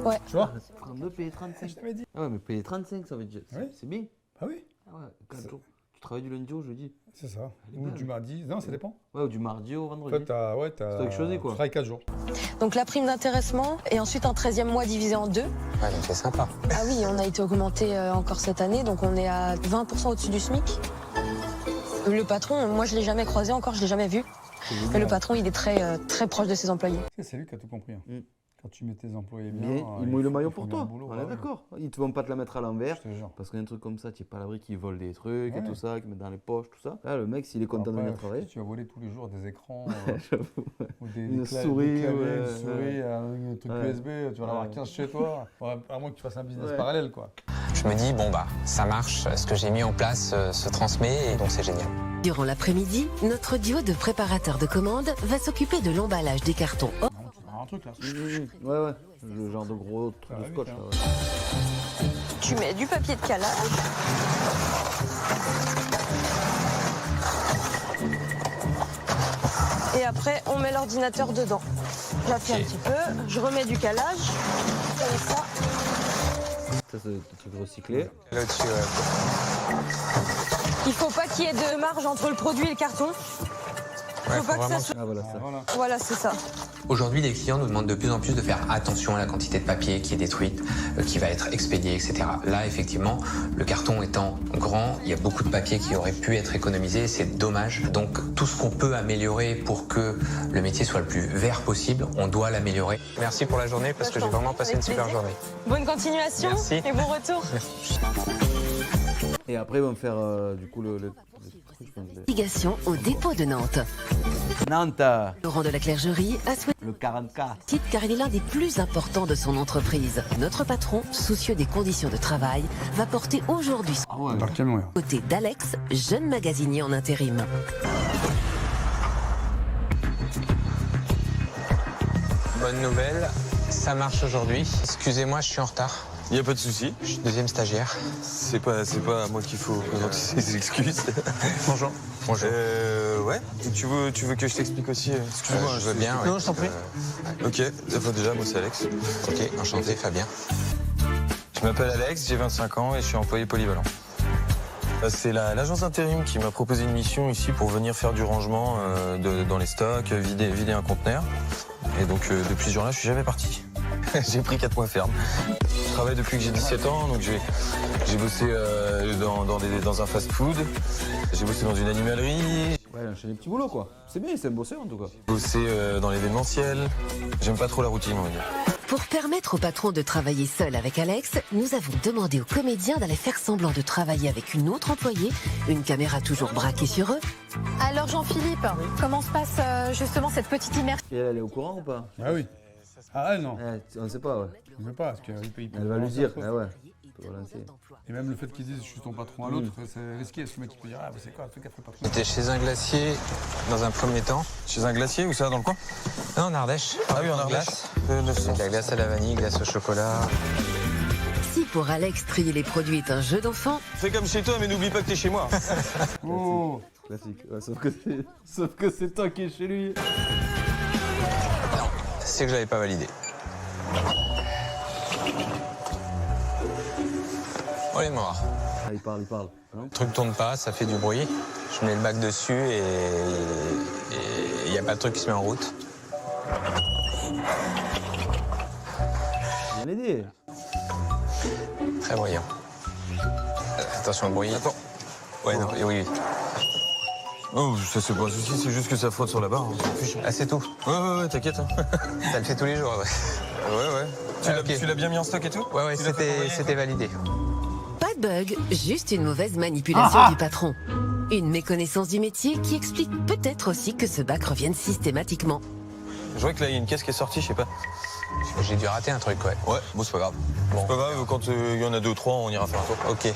Ouais. Tu vois? 32, payer 35. Je t'avais dit. Ah ouais, mais payer 35, ça veut dire. Oui. C'est bien. Ah oui. Ah ouais, 4 jours. Tu travailles du lundi au jeudi. C'est ça. Ou du mardi. Non, ça dépend. Ouais, ou du mardi au En vendredi. fait, t'as. C'est toi qui choisis, quoi. Tu travailles 4 jours. Donc la prime d'intéressement et ensuite un 13e mois divisé en 2. Ouais, donc c'est sympa. Ah oui, on a été augmenté encore cette année, donc on est à 20% au-dessus du SMIC. Le patron, moi je l'ai jamais croisé encore, je l'ai jamais vu. Mais le patron, il est très, très proche de ses employés. C'est lui qui a tout compris. Hein. Quand tu mets tes employés bien, Mais il mouille le maillot pour bien toi. le boulot, On est ouais. d'accord. Ils te vont pas te la mettre à l'envers. Je te jure. Parce qu'un truc comme ça, tu n'es pas à l'abri qu'ils volent des trucs et Ouais. tout ça, qu'ils mettent dans les poches, tout ça. Là, le mec, s'il est content de Après, venir travailler. si tu vas voler tous les jours des écrans, J'avoue, ouais. ou des Une claviers, souris, des claviers, ouais, une souris, un truc Ouais. USB, tu vas en avoir 15 chez toi. Ouais, à moins que tu fasses un business Ouais. parallèle, quoi. Je me dis, bon bah, ça marche, ce que j'ai mis en place se transmet et donc c'est génial. Durant l'après-midi, notre duo de préparateurs de commandes va s'occuper de l'emballage des cartons. Non, tu vas avoir un truc là. Ouais. Le genre de gros truc de scotch. vite, Là, hein. ouais. Tu mets du papier de calage. Et après, on met l'ordinateur dedans. J'appuie un petit peu, je remets du calage, comme ça. Ça, c'est des trucs recyclés. Là au-dessus, Il faut pas qu'il y ait de marge entre le produit et le carton. ouais, Faut pas que ça soit... Ah, voilà ça. Voilà. Voilà, c'est ça. Aujourd'hui, les clients nous demandent de plus en plus de faire attention à la quantité de papier qui est détruite, qui va être expédiée, etc. Là, effectivement, le carton étant grand, il y a beaucoup de papier qui aurait pu être économisé, c'est dommage. Donc, tout ce qu'on peut améliorer pour que le métier soit le plus vert possible, on doit l'améliorer. Merci pour la journée parce que j'ai vraiment passé une super journée. Bonne continuation Merci. et bon retour. Et après, ils vont me faire du coup le truc, je pense. Investigation au dépôt de Nantes. Nantes, Laurent de la Clergerie a souhaité le 44. car il est l'un des plus importants de son entreprise. Notre patron, soucieux des conditions de travail, va porter aujourd'hui Ah ouais. Dans le camion, là. aux côtés d'Alex, jeune magasinier en intérim. Bonne nouvelle, ça marche aujourd'hui. Excusez-moi, je suis en retard. Il n'y a pas de souci. Je suis deuxième stagiaire. C'est pas à moi qu'il faut présenter ses excuses. Bonjour. Bonjour. Ouais. Et tu veux que je t'explique aussi Excuse-moi. Je veux bien. Non, je t'en prie. Ok. Déjà, moi c'est Alex. Ok, enchanté, Fabien. Je m'appelle Alex, j'ai 25 ans et je suis employé polyvalent. C'est l'agence intérim qui m'a proposé une mission ici pour venir faire du rangement dans les stocks, vider un conteneur. Et donc depuis ce jour-là, je suis jamais parti. J'ai pris 4 mois ferme. Je travaille depuis que j'ai 17 ans, donc j'ai bossé dans un fast-food, j'ai bossé dans une animalerie. Ouais, il a enchaîné des petits boulots quoi. C'est bien, c'est un bosseur en tout cas. J'ai bossé dans l'événementiel. J'aime pas trop la routine, on va dire. Pour permettre au patron de travailler seul avec Alex, nous avons demandé aux comédiens d'aller faire semblant de travailler avec une autre employée, une caméra toujours braquée sur eux. Alors Jean-Philippe, comment se passe justement cette petite immersion? Et elle est au courant ou pas? Ah oui. Ah elle, non. On ne sait pas, ouais. Je ne veux pas, parce qu'il peut Elle va lui dire, ça, ah ouais. Tu peux relancer. Et même le fait qu'ils disent je suis ton patron à l'autre, c'est risqué. Parce que le mec il peut dire ah, c'est quoi, le truc qu'elle fait le patron. J'étais chez un glacier dans un premier temps. Chez un glacier ou ça, dans le coin? Non, en Ardèche. Ah oui, en Ardèche. C'est de la glace à la vanille, glace au chocolat. Si pour Alex, trier les produits est un jeu d'enfant, Fais comme chez toi, mais n'oublie pas que t'es chez moi. Oh. Classique. Ouais, sauf que c'est toi qui es chez lui. C'est que je l'avais pas validé. Oh les morts. Ah, il parle. Le truc tourne pas, ça fait du bruit. Je mets le bac dessus et il n'y a pas de truc qui se met en route. Bien aidé. Très bruyant. Attention au bruit. Attends. Ouais, non, oui. Oh, ça c'est pas un souci, c'est juste que ça frotte sur la barre. Hein. Ah, c'est tout. Ouais, t'inquiète. Hein. Ça le fait tous les jours, ouais. Ouais. Tu l'as bien mis en stock et tout? Ouais, c'était validé. pas de bug, juste une mauvaise manipulation du patron. Une méconnaissance du métier qui explique peut-être aussi que ce bac revienne systématiquement. Je vois que là, il y a une caisse qui est sortie, je sais pas. J'ai dû rater un truc, ouais. Ouais, bon, c'est pas grave. Bon. C'est pas grave, quand il y en a 2 ou 3, on ira faire un tour. Ok.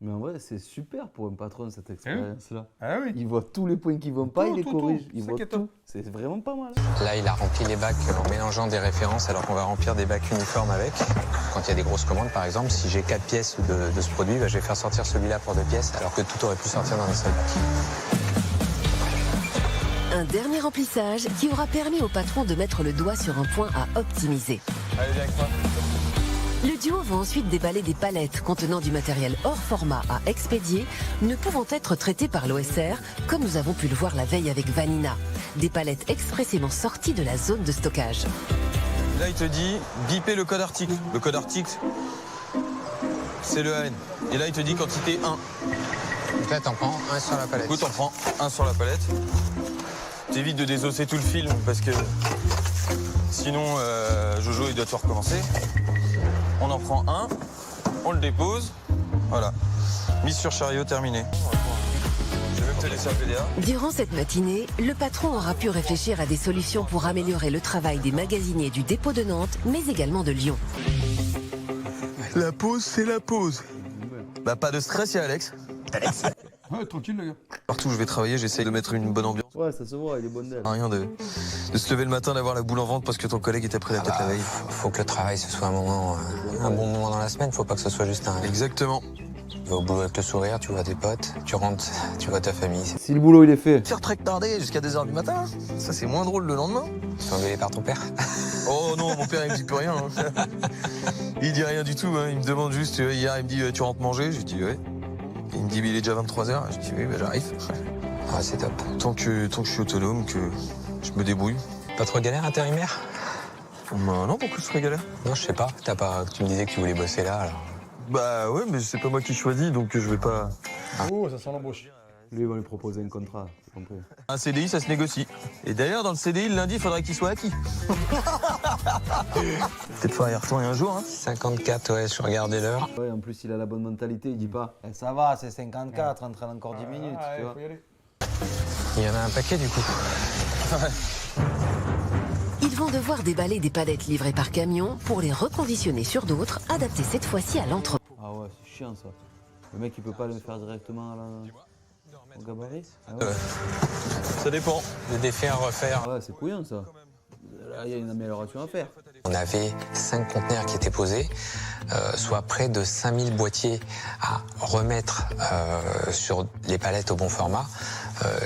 Mais en vrai, c'est super pour un patron cette expérience-là. Ah oui. Il voit tous les points qui vont pas, il les corrige. Tout. Il voit tout. C'est vraiment pas mal. Là, il a rempli les bacs en mélangeant des références alors qu'on va remplir des bacs uniformes avec. Quand il y a des grosses commandes, par exemple, si j'ai 4 pièces de ce produit, bah, je vais faire sortir celui-là pour 2 pièces alors que tout aurait pu sortir dans un seul bac. Un dernier remplissage qui aura permis au patron de mettre le doigt sur un point à optimiser. Allez, viens avec moi. Le duo va ensuite déballer des palettes contenant du matériel hors format à expédier, ne pouvant être traitées par l'OSR, comme nous avons pu le voir la veille avec Vanina. Des palettes expressément sorties de la zone de stockage. Là, il te dit biper le code article. Le code article, c'est le AN. Et là, il te dit quantité 1. Donc là, t'en prends un sur la palette. Du coup, t'en prends un sur la palette. T'évites de désosser tout le film parce que sinon Jojo il doit tout recommencer. On en prend un, on le dépose, voilà. Mise sur chariot terminée. Je vais même te laisser un PDA. Durant cette matinée, le patron aura pu réfléchir à des solutions pour améliorer le travail des magasiniers du dépôt de Nantes, mais également de Lyon. La pause, c'est la pause. Bah pas de stress, y'a Alex. Ouais, tranquille le gars. Partout où je vais travailler, j'essaye de mettre une bonne ambiance. Ouais, ça se voit, il est bonne d'elle. Rien de se lever le matin, d'avoir la boule en ventre parce que ton collègue était pris la tête la veille. Faut que le travail ce soit un bon moment dans la semaine, faut pas que ce soit juste un... Exactement. Tu vas au boulot avec le sourire, tu vois tes potes, tu rentres, tu vois ta famille. Si le boulot il est fait. Faire très tardé jusqu'à 2h du matin, ça c'est moins drôle le lendemain. Tu es engueulé par ton père? Oh non, mon père il me dit plus rien. Hein. Il dit rien du tout, hein. Il me demande juste, hier il me dit tu rentres manger, je dis ouais. Il me dit il est déjà 23h, je dis oui bah, j'arrive. Ah c'est top. Tant que je suis autonome, que je me débrouille. Pas trop galère intérimaire? Bah non, pourquoi je serais galère? Non je sais pas, tu me disais que tu voulais bosser là alors. Bah ouais, mais c'est pas moi qui choisis, donc je vais pas... Oh, ça sent l'embauche. Lui, ils vont lui proposer un contrat, j'ai compris. Un CDI, ça se négocie. Et d'ailleurs, dans le CDI, le lundi, il faudrait qu'il soit acquis. Peut-être faire y retourner un jour, hein. 54, ouais, je regardais l'heure. Ouais, en plus, il a la bonne mentalité, il dit pas eh, ça va, c'est 54, entraîne encore 10 minutes, tu vois. Faut y aller. Il y en a un paquet du coup. Ils vont devoir déballer des palettes livrées par camion pour les reconditionner sur d'autres, adaptées cette fois-ci à l'entrepôt. Ah ouais, c'est chiant ça. Le mec, il peut pas le faire directement au gabarit ah ouais. Ça dépend. De défaire, refaire. Ah ouais, c'est couillant ça. Là, il y a une amélioration à faire. On avait 5 conteneurs qui étaient posés, soit près de 5000 boîtiers à remettre sur les palettes au bon format.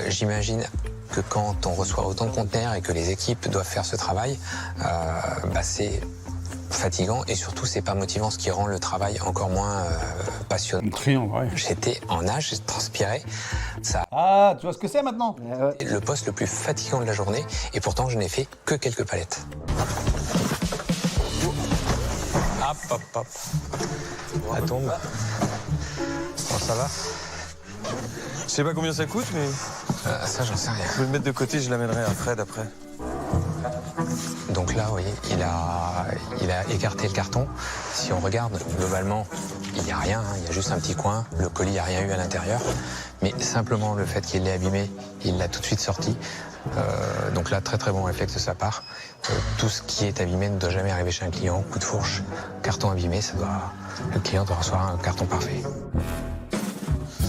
J'imagine que quand on reçoit autant de conteneurs et que les équipes doivent faire ce travail, c'est fatigant et surtout c'est pas motivant, ce qui rend le travail encore moins passionnant. Ouais. J'étais en nage, je transpirais. Ça... Ah, tu vois ce que c'est maintenant? Le poste le plus fatigant de la journée et pourtant je n'ai fait que quelques palettes. Hop, hop, hop. Elle tombe. Bon, ça va? Je sais pas combien ça coûte, mais... ça, j'en sais rien. Je vais le mettre de côté, je l'amènerai à Fred après. Donc là, vous voyez, il a écarté le carton. Si on regarde, globalement, il n'y a rien, hein, il y a juste un petit coin. Le colis, il n'y a rien eu à l'intérieur. Mais simplement, le fait qu'il l'ait abîmé, il l'a tout de suite sorti. Donc là, très très bon réflexe de sa part. Tout ce qui est abîmé ne doit jamais arriver chez un client. Coup de fourche, carton abîmé, le client doit recevoir un carton parfait.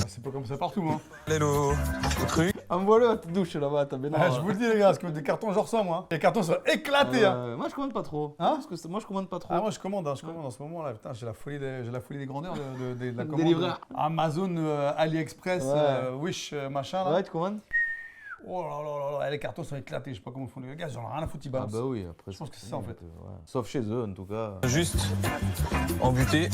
C'est pas comme ça partout, hein. Hello, le truc. Envoie-le à ta douche là-bas, t'as bien. Je vous le dis les gars, parce que des cartons genre ça moi. Les cartons sont éclatés hein. Moi je commande pas trop. Hein? Parce que moi je commande pas trop. Ah moi je commande en ce moment là, putain j'ai la folie des grandeurs de la commande. Des livreurs. Amazon, AliExpress, Wish, machin là. Ouais, tu commandes? Oh là là, les cartons sont éclatés, je sais pas comment font les gars, j'en ai rien à foutre, ils balancent. Ah bah oui, après je pense que c'est ça en fait. Ouais. Sauf chez eux en tout cas. Juste embuté.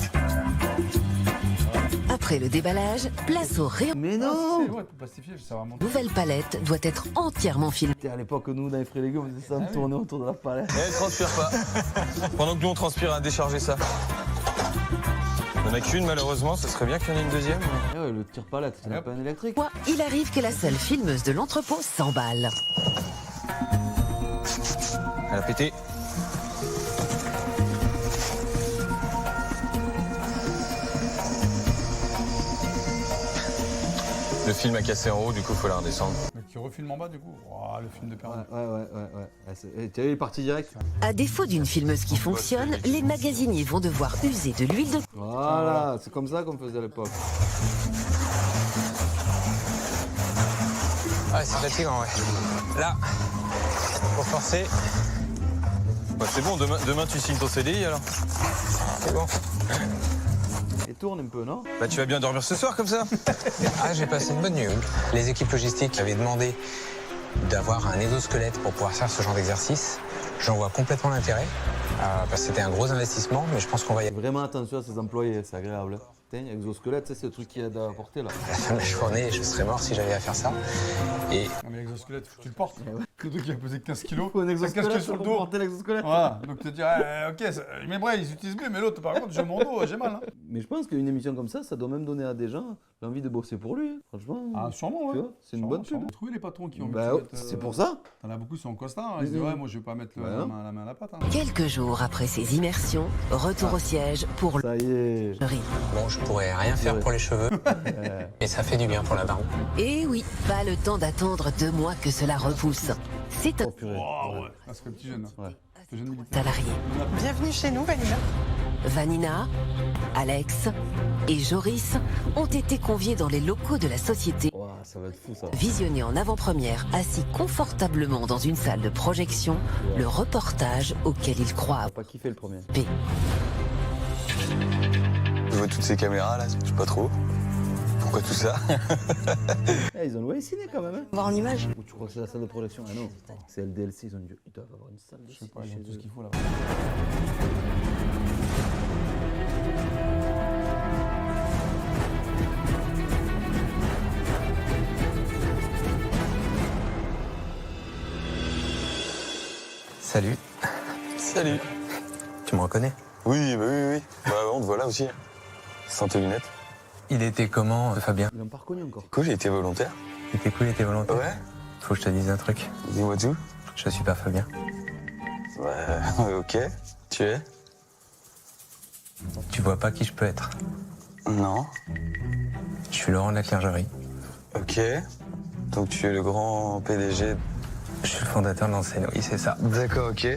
Après le déballage, place au rayon. Mais non! Ouais, pour plastifier, ça va monter. Nouvelle palette doit être entièrement filmée. À l'époque, nous, dans les fruits et légumes, on faisait ça, on tournait autour de la palette. Eh, transpire pas. Pendant que nous on transpire à décharger ça. Il n'y en a qu'une malheureusement, ça serait bien qu'il y en ait une deuxième. Mais... Ouais, le tire-palette, c'est un panne électrique. Il arrive que la seule filmeuse de l'entrepôt s'emballe. Elle a pété. Le film a cassé en haut, du coup faut la redescendre. Mais qui refilme en bas du coup. Oh, le film de Perrin. Ouais. Tu as eu le parti direct. À défaut d'une filmeuse qui fonctionne, les magasiniers vont devoir user de l'huile de... Voilà, c'est comme ça qu'on faisait à l'époque. Ouais, c'est fatigant, ouais. Là, pour forcer. Bah, c'est bon, demain tu signes ton CDI alors. C'est bon. Et tourne un peu, non? Bah tu vas bien dormir ce soir comme ça. Ah, j'ai passé une bonne nuit. Les équipes logistiques avaient demandé d'avoir un exosquelette pour pouvoir faire ce genre d'exercice. J'en vois complètement l'intérêt, parce que c'était un gros investissement, mais je pense qu'on va y aller. Vraiment attention à ses employés, c'est agréable. Tiens, exosquelette, c'est le truc qui aide à porter là. À la fin de la journée, je serais mort si j'avais à faire ça. Et... Non mais l'exosquelette, faut que tu le portes. Le truc qui a pesé 15 kilos. Faut un exosquelette sur le pour dos. porter l'exosquelette. Voilà, donc tu te dis, ok, mes bras ils utilisent mieux, mais l'autre par contre, j'ai mon dos, j'ai mal. Hein. Mais je pense qu'une émission comme ça doit même donner à des gens l'envie de bosser pour lui. Hein. Franchement. Ah, sûrement, tu ouais. vois, c'est une bonne pub. Trouver les patrons qui ont Bah, envie de c'est pour ça. T'en as beaucoup qui sont en costard. Ils se disent, ouais, moi je vais pas mettre la main à la pâte. Hein. Quelques jours après ces immersions, retour au siège pour Ça y est. Bon, je pourrais rien faire pour les cheveux, mais ça fait du bien pour la barbe. Et oui, pas le temps d'attendre 2 mois que cela repousse. C'est un Oh, ouais. Ah, c'est un petit jeune. Ouais. Petit jeune militaire. salarié. Bienvenue chez nous, Vanina. Vanina, Alex et Joris ont été conviés dans les locaux de la société. Wow, ça va être fou ça. Visionner en avant-première, assis confortablement dans une salle de projection, le reportage auquel ils croient. Pas kiffé le premier. Je vois toutes ces caméras là, je sais pas trop. Pourquoi tout ça? Ils ont loué un ciné quand même. Hein. Voir en image. Ou tu crois que c'est la salle de projection? Ah non, c'est LDLC, ils doivent avoir une salle de Je sais pas, ciné ils ont chez tout ce eux. qu'il faut là. Salut. Salut. Tu me reconnais? Oui, bah oui. Bah on te voit là aussi. Sans tes lunettes. Il était comment, Fabien? Ils l'ont pas reconnu encore. Cool, j'ai été volontaire. Il était cool, il était volontaire. Ouais. Faut que je te dise un truc. Dis-moi tout. Je suis pas Fabien. Ouais, ok. Tu es? Tu vois pas qui je peux être. Non. Je suis Laurent de la Clergerie. Ok. Donc tu es le grand PDG. Je suis le fondateur de l'enseigne, oui, c'est ça. D'accord, ok.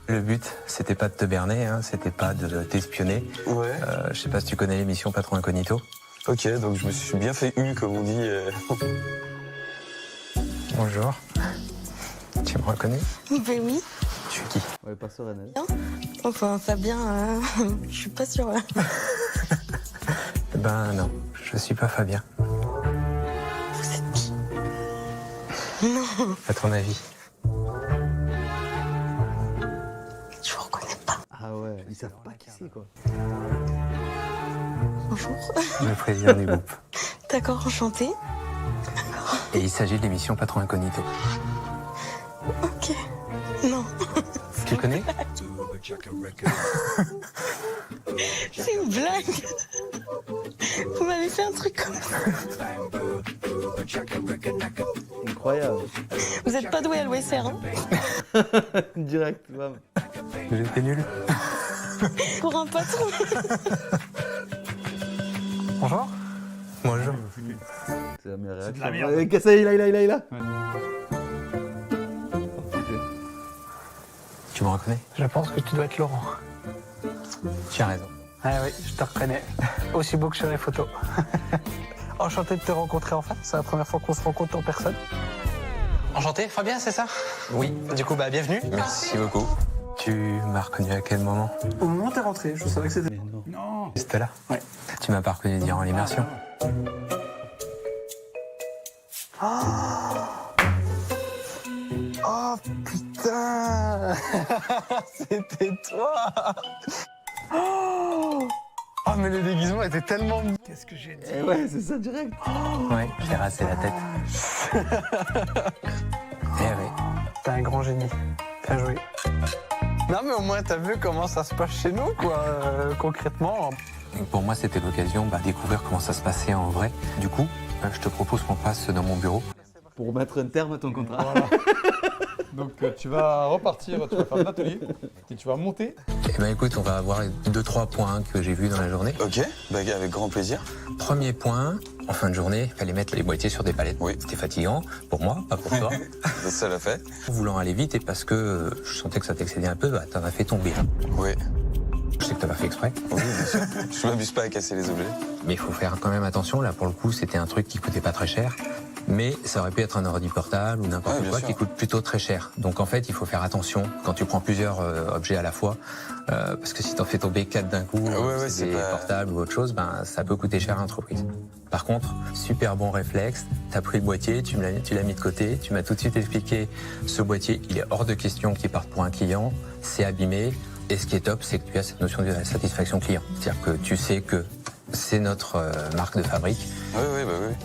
Le but, c'était pas de te berner, hein, c'était pas de t'espionner. Ouais. Je sais pas si tu connais l'émission Patron Incognito. Ok, donc je me suis bien fait comme on dit. Bonjour. Tu me reconnais? Ben oui. Tu es qui? Ouais, pas sereine. Enfin, Fabien, je suis pas sûre. Ben non, je suis pas Fabien. Vous êtes qui? Non. À ton avis? Je vous reconnais pas. Ah ouais, ils savent pas qui c'est quoi. Bonjour. Le président du groupe. D'accord, enchanté. Et il s'agit de l'émission Patron Incognito. Ok. Non. Tu connais? C'est une blague. Vous m'avez fait un truc comme ça. Incroyable. Vous êtes pas doué à l'OSR, hein? Direct, bam. J'étais nul. Pour un patron. Bonjour. Bonjour. C'est la meilleure C'est de réaction. la merde. Ouais, ça, il a. Tu me reconnais? Je pense que tu dois être Laurent. Tu as raison. Ah oui, je te reconnais. Aussi beau que sur les photos. Enchanté de te rencontrer enfin. C'est la première fois qu'on se rencontre en personne. Enchanté, Fabien, c'est ça? Oui. Du coup, bah bienvenue. Merci beaucoup. Tu m'as reconnu à quel moment? Au moment où t'es rentré, je savais que c'était... Non. C'était là? Ouais. Tu m'as pas reconnu durant l'immersion? Oh putain. C'était toi. Oh mais le déguisement était tellement... Qu'est-ce que j'ai dit? Ouais, c'est ça, direct. Ouais, je t'ai rassé la tête. Eh oui. T'es un grand génie. Bien joué. Non mais au moins t'as vu comment ça se passe chez nous, quoi, concrètement. Pour moi, c'était l'occasion de découvrir comment ça se passait en vrai. Du coup, je te propose qu'on passe dans mon bureau. Pour mettre un terme à ton contrat. Voilà. Donc tu vas repartir, tu vas faire un atelier et tu vas monter. Eh ben écoute, on va avoir 2-3 points que j'ai vus dans la journée. Ok, bah avec grand plaisir. Premier point, en fin de journée, il fallait mettre les boîtiers sur des palettes. Oui. C'était fatigant, pour moi, pas pour toi. Ça l'a fait. Voulant aller vite et parce que je sentais que ça t'excédait un peu, bah, t'en as fait tomber. Oui. Je sais que t'as pas fait exprès. Oui, bien sûr. Je m'abuse pas à casser les objets. Mais il faut faire quand même attention, là pour le coup, c'était un truc qui coûtait pas très cher. Mais ça aurait pu être un ordi portable ou n'importe quoi qui coûte plutôt très cher. Donc en fait, il faut faire attention quand tu prends plusieurs objets à la fois. Parce que si t'en fais tomber 4 d'un coup, c'est des portables ou autre chose, ben, ça peut coûter cher à l'entreprise. Par contre, super bon réflexe, t'as pris le boîtier, tu l'as mis de côté, tu m'as tout de suite expliqué, ce boîtier, il est hors de question qu'il parte pour un client, c'est abîmé. Et ce qui est top, c'est que tu as cette notion de la satisfaction client. C'est-à-dire que tu sais que c'est notre marque de fabrique. Oui, bah oui.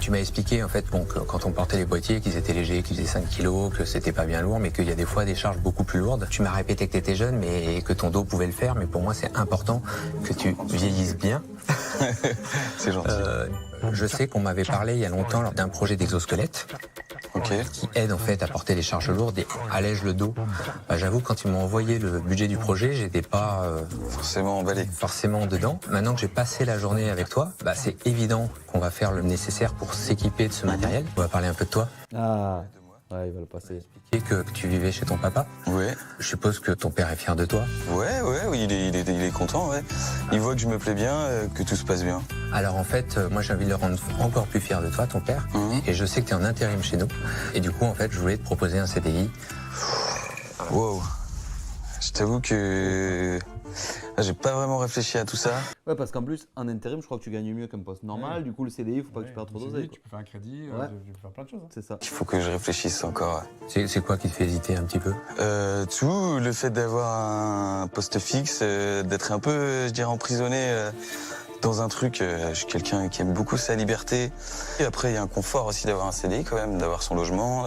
Tu m'as expliqué en fait bon, que quand on portait les boîtiers, qu'ils étaient légers, qu'ils faisaient 5 kilos, que c'était pas bien lourd, mais qu'il y a des fois des charges beaucoup plus lourdes. Tu m'as répété que tu étais jeune, mais que ton dos pouvait le faire. Mais pour moi, c'est important que tu vieillisses bien. C'est gentil. Je sais qu'on m'avait parlé il y a longtemps d'un projet d'exosquelette. Qui aide en fait à porter les charges lourdes et allège le dos. J'avoue, quand ils m'ont envoyé le budget du projet, j'étais pas forcément emballé. Forcément dedans. Maintenant que j'ai passé la journée avec toi, c'est évident qu'on va faire le nécessaire pour s'équiper de ce matériel. On va parler un peu de toi. Ah, ouais, il va le passer. Et que tu vivais chez ton papa. Ouais. Je suppose que ton père est fier de toi. Ouais, il est content, ouais. Il voit que je me plais bien, que tout se passe bien. Alors en fait, moi j'ai envie de le rendre encore plus fier de toi, ton père. Et je sais que tu es en intérim chez nous. Et du coup, en fait, je voulais te proposer un CDI. Wow. Je t'avoue que j'ai pas vraiment réfléchi à tout ça. Ouais, parce qu'en plus, en intérim, je crois que tu gagnes mieux qu'un poste normal. Ouais. Du coup, le CDI, il faut pas que tu perdes trop d'oseille. Tu peux faire un crédit, tu peux faire plein de choses. Hein. C'est ça. Il faut que je réfléchisse encore. C'est quoi qui te fait hésiter un petit peu? Tout, le fait d'avoir un poste fixe, d'être un peu, je dirais, emprisonné dans un truc. Je suis quelqu'un qui aime beaucoup sa liberté. Et après, il y a un confort aussi d'avoir un CDI quand même, d'avoir son logement,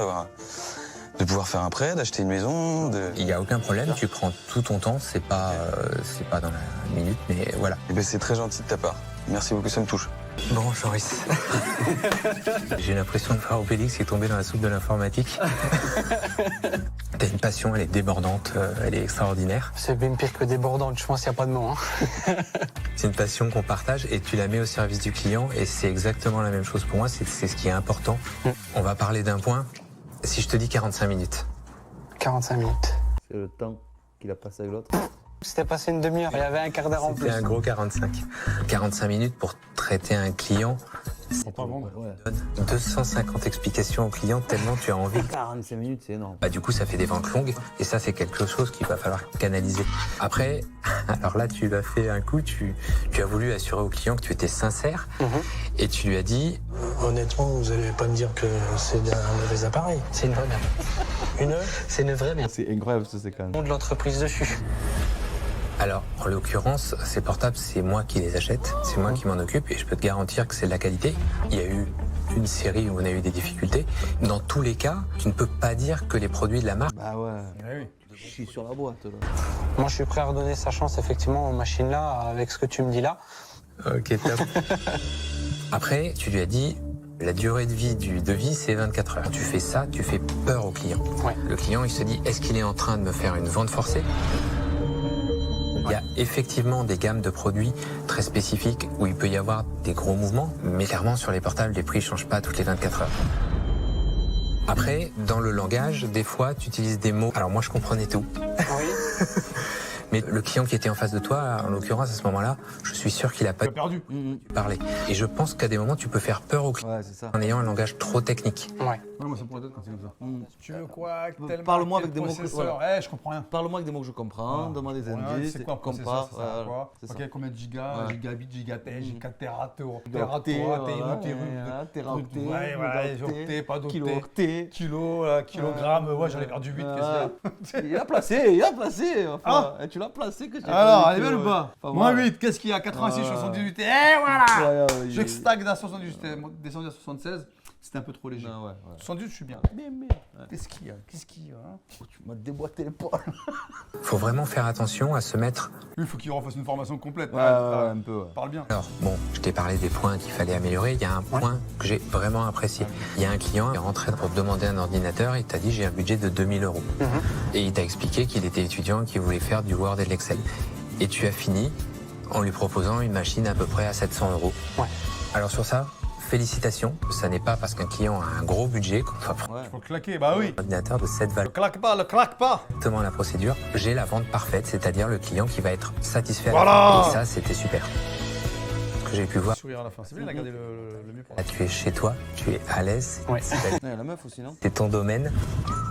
de pouvoir faire un prêt, d'acheter une maison. Il n'y a aucun problème, tu prends tout ton temps, c'est pas dans la minute, mais voilà. Et c'est très gentil de ta part. Merci beaucoup, ça me touche. Bon, Joris. J'ai l'impression de voir Obélix qui est tombé dans la soupe de l'informatique. T'as une passion, elle est débordante, elle est extraordinaire. C'est bien pire que débordante, je pense qu'il n'y a pas de mot. Hein. C'est une passion qu'on partage et tu la mets au service du client et c'est exactement la même chose pour moi, c'est ce qui est important. On va parler d'un point. Si je te dis 45 minutes. 45 minutes. C'est le temps qu'il a passé avec l'autre. C'était passé une demi-heure, il y avait un quart d'heure en plus. C'était un gros 45. 45 minutes pour traiter un client. Faut pas vendre. Ouais. 250 explications au client tellement tu as envie. 45 minutes, c'est énorme. Du coup, ça fait des ventes longues et ça, c'est quelque chose qu'il va falloir canaliser. Après, alors là, tu l'as fait un coup, tu as voulu assurer au client que tu étais sincère et tu lui as dit... Honnêtement, vous allez pas me dire que c'est un mauvais appareil. C'est une vraie merde. C'est une vraie merde. C'est incroyable ce séquence. Le nom de l'entreprise dessus. Alors, en l'occurrence, ces portables, c'est moi qui les achète, c'est moi qui m'en occupe et je peux te garantir que c'est de la qualité. Il y a eu une série où on a eu des difficultés. Dans tous les cas, tu ne peux pas dire que les produits de la marque... Bah ouais. Oui. Je suis sur la boîte, là. Moi, je suis prêt à redonner sa chance, effectivement, aux machines-là, avec ce que tu me dis là. Ok, top. Après, tu lui as dit... La durée de vie du devis, c'est 24 heures. Tu fais ça, tu fais peur au client. Ouais. Le client, il se dit, est-ce qu'il est en train de me faire une vente forcée ? Il y a effectivement des gammes de produits très spécifiques où il peut y avoir des gros mouvements, mais clairement, sur les portables, les prix ne changent pas toutes les 24 heures. Après, dans le langage, des fois, tu utilises des mots. Alors moi, je comprenais tout. Oui. Mais le client qui était en face de toi, en l'occurrence, à ce moment-là, je suis sûr qu'il n'a pas perdu parlé. Et je pense qu'à des moments, tu peux faire peur au client en ayant un langage trop technique. Ouais. Moi, ça pourrait être quand c'est comme ça. Tu veux quoi? Parle-moi avec des mots que je comprends rien. Parle-moi avec des mots que je comprends, donne-moi des indices, c'est quoi compare. Ok, combien de gigas, gigabits, gigatèches, gigatérateur, octet, pas d'octet, kilogramme, ouais, j'en ai perdu 8. Il a placé. Tu l'as placé que j'ai alors, elle est belle ou pas? Moins 8, qu'est-ce qu'il y a? 86, 78, et voilà! Je stagne à 78, descendu à 76. C'était un peu trop léger. 78, je suis bien. Mais qu'est-ce qu'il y a? Tu m'as déboîté l'épaule. Faut vraiment faire attention à se mettre... Il faut qu'il refasse une formation complète. Un peu. Parle bien. Alors, bon, je t'ai parlé des points qu'il fallait améliorer. Il y a un point que j'ai vraiment apprécié. Il y a un client qui est rentré pour te demander un ordinateur. Il t'a dit, j'ai un budget de 2000 €. Et il t'a expliqué qu'il était étudiant, qu'il voulait faire du Word et de l'Excel. Et tu as fini en lui proposant une machine à peu près à 700 €. Ouais. Alors sur ça... Félicitations, ça n'est pas parce qu'un client a un gros budget qu'on doit prendre il faut le claquer, bah oui. un ordinateur de cette valeur. Le claque pas. Exactement la procédure, j'ai la vente parfaite, c'est-à-dire le client qui va être satisfait. Voilà. Et ça, c'était super. Ce que j'ai pu voir. Sourire à la fin, c'est bien, il a gardé le mieux pour Là, tu es chez toi, tu es à l'aise. Ouais. Il y a la meuf aussi, non? C'est ton domaine.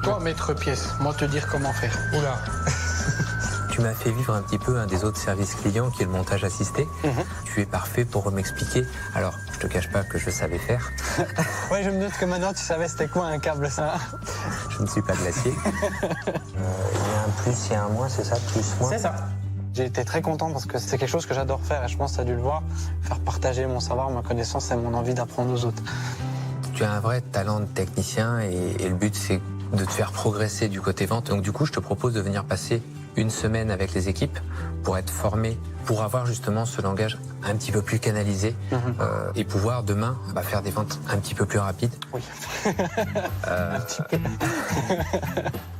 Toi, maître pièce, moi te dire comment faire. Oula. Tu m'as fait vivre un petit peu un des autres services clients qui est le montage assisté. Tu es parfait pour m'expliquer. Alors, je te cache pas que je savais faire. Ouais, je me doute que maintenant tu savais c'était quoi un câble, ça. Je ne suis pas glacier. Il y a un plus, il y a un moins, c'est ça? Plus, moins? C'est ça. J'ai été très content parce que c'est quelque chose que j'adore faire et je pense que tu as dû le voir. Faire partager mon savoir, ma connaissance et mon envie d'apprendre aux autres. tu as un vrai talent de technicien et le but c'est de te faire progresser du côté vente. Donc du coup, je te propose de venir passer une semaine avec les équipes pour être formé, pour avoir justement ce langage un petit peu plus canalisé et pouvoir demain faire des ventes un petit peu plus rapides. Oui. Un petit peu.